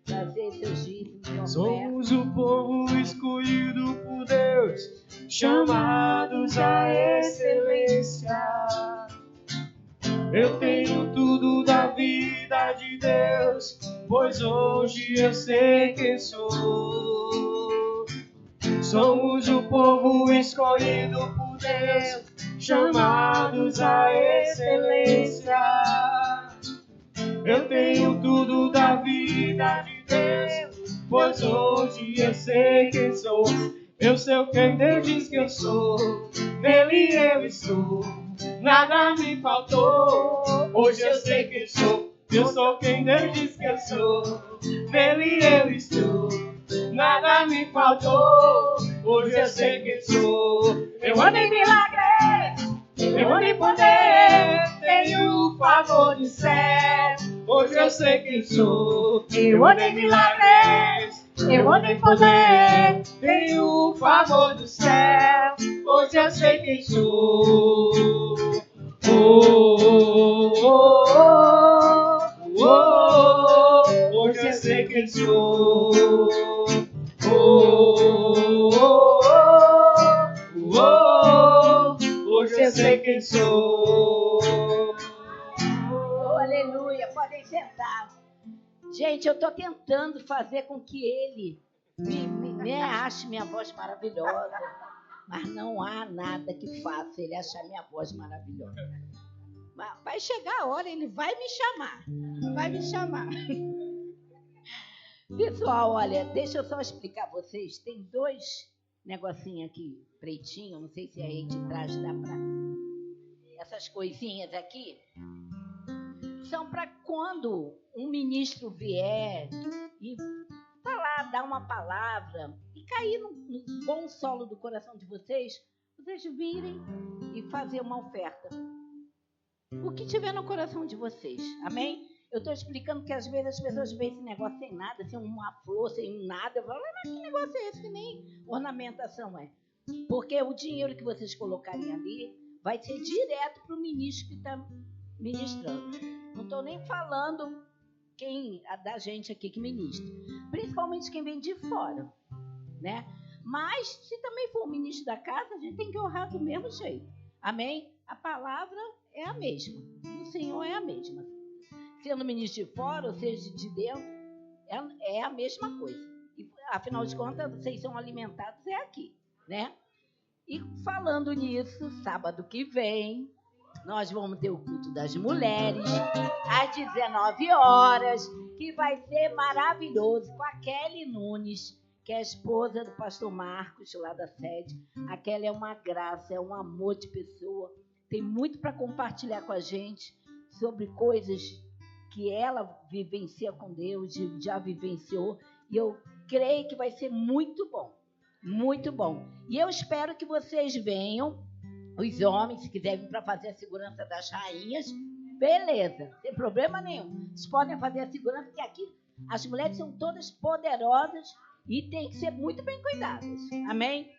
trazer seus dízimos e ofertas. Somos o povo escolhido por Deus, chamados à excelência. Eu tenho tudo da vida de Deus, pois hoje eu sei quem sou. Somos o povo escolhido por Deus, chamados à excelência. Eu tenho tudo da vida de Deus, pois hoje eu sei quem sou. Eu sei quem Deus diz que eu sou, nele eu estou, nada me faltou. Hoje eu sei quem sou, eu sou quem Deus diz que eu sou, nele eu estou, nada me faltou. Hoje eu sei quem sou. Eu ando em milagres, eu ando em poder, tenho o favor de céu. Hoje eu sei quem sou. Eu ando em milagres, eu ando em poder, tenho o favor do céu. Hoje eu sei quem sou. Hoje eu sei quem sou. Hoje eu sei quem sou. Oh, aleluia, podem sentar. Gente, eu estou tentando fazer com que ele me ache minha voz maravilhosa, mas não há nada que faça ele achar minha voz maravilhosa. Mas vai chegar a hora, ele vai me chamar. Pessoal, olha, deixa eu só explicar a vocês. Tem 2 negocinhos aqui, pretinho, não sei se a gente traz, dá pra... Essas coisinhas aqui são para quando um ministro vier e falar, dar uma palavra e cair no bom solo do coração de vocês virem e fazer uma oferta. O que tiver no coração de vocês, amém? Eu estou explicando que às vezes as pessoas veem esse negócio sem nada, sem uma flor, sem nada. Eu falo, mas que negócio é esse? Que nem ornamentação é. Porque o dinheiro que vocês colocarem ali vai ser direto para o ministro que está ministrando. Não estou nem falando da gente aqui que ministra. Principalmente quem vem de fora, né? Mas, se também for o ministro da casa, a gente tem que honrar do mesmo jeito. Amém? A palavra é a mesma. O Senhor é a mesma. Sendo ministro de fora, ou seja, de dentro, é a mesma coisa. E, afinal de contas, vocês são alimentados aqui, né? E falando nisso, sábado que vem, nós vamos ter o culto das mulheres, às 19 horas, que vai ser maravilhoso, com a Kelly Nunes, que é a esposa do pastor Marcos, lá da sede. A Kelly é uma graça, é um amor de pessoa. Tem muito para compartilhar com a gente sobre coisas que ela vivencia com Deus, já vivenciou. E eu creio que vai ser muito bom, muito bom. E eu espero que vocês venham, os homens, se quiserem, para fazer a segurança das rainhas, beleza, sem problema nenhum. Vocês podem fazer a segurança, porque aqui as mulheres são todas poderosas e tem que ser muito bem cuidadas. Amém?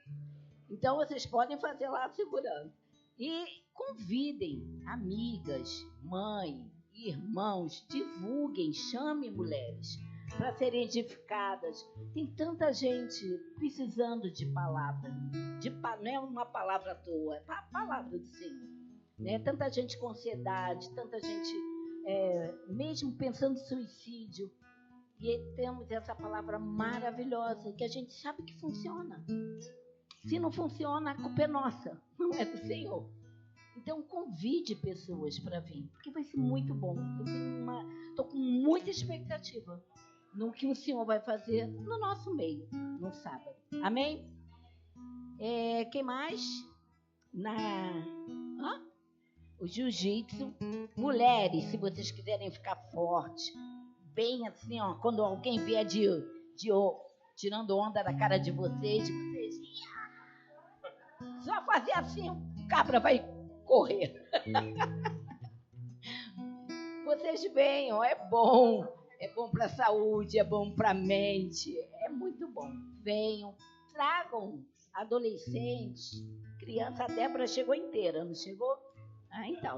Então, vocês podem fazer lá a segurança. E convidem amigas, mãe, irmãos, divulguem, chamem mulheres para serem edificadas. Tem tanta gente precisando de palavra. Não é uma palavra à toa, é a palavra do Senhor. Né? Tanta gente com ansiedade, tanta gente mesmo pensando em suicídio. E temos essa palavra maravilhosa, que a gente sabe que funciona. Se não funciona, a culpa é nossa, não é do Senhor. Então, convide pessoas para vir, porque vai ser muito bom. Estou com muita expectativa no que o Senhor vai fazer no nosso meio, no sábado. Amém? Quem mais? O jiu-jitsu. Mulheres, se vocês quiserem ficar fortes, bem assim, ó, quando alguém vier tirando onda da cara de vocês só fazer assim, o cabra vai correr. Vocês venham, é bom para a saúde, é bom para a mente, é muito bom. Venham, tragam adolescentes, criança. A Débora chegou inteira, não chegou?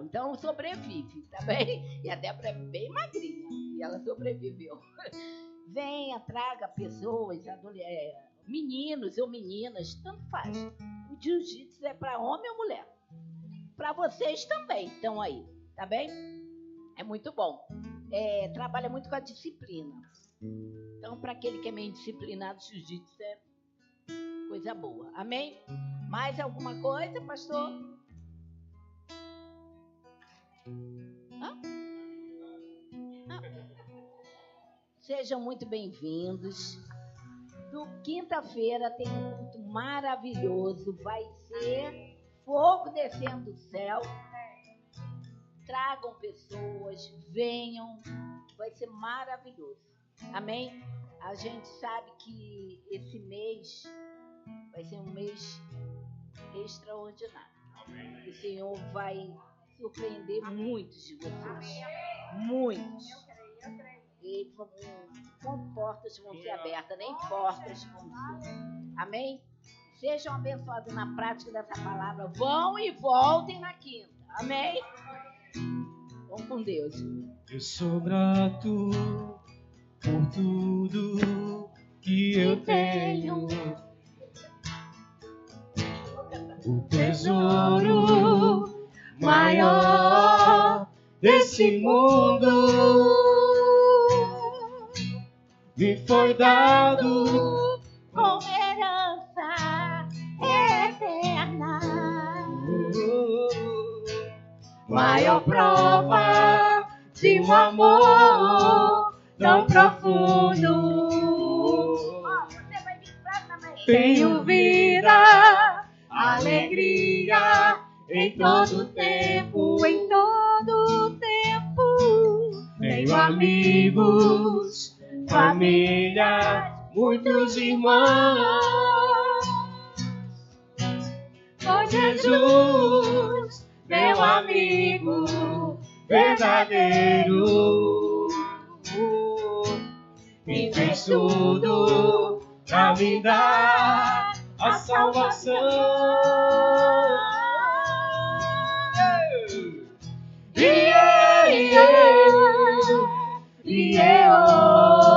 Então sobrevive, tá bem? E a Débora é bem magrinha e ela sobreviveu. Venha, traga pessoas, meninos ou meninas, tanto faz. O jiu-jitsu é para homem ou mulher. Para vocês também estão aí, tá bem? É muito bom. Trabalha muito com a disciplina. Então, para aquele que é meio disciplinado, o jiu-jitsu é coisa boa. Amém? Mais alguma coisa, pastor? Sejam muito bem-vindos. Quinta-feira tem um culto maravilhoso. Vai ser fogo descendo do céu. Tragam pessoas, venham. Vai ser maravilhoso. Amém? A gente sabe que esse mês vai ser um mês extraordinário. O Senhor vai surpreender muitos de vocês. Muitos. E portas vão ser abertas, nem portas vão ser. Amém? Sejam abençoados na prática dessa palavra. Vão e voltem na quinta. Amém? Vão com Deus. Eu sou grato por tudo que eu tenho. O tesouro maior desse mundo me foi dado com herança eterna. Maior prova de um amor tão profundo. Tenho vida, alegria em todo tempo, em todo tempo. Tenho amigos, família, muitos irmãos. Com Jesus, meu amigo verdadeiro, e fez tudo pra me dar a salvação. Oh.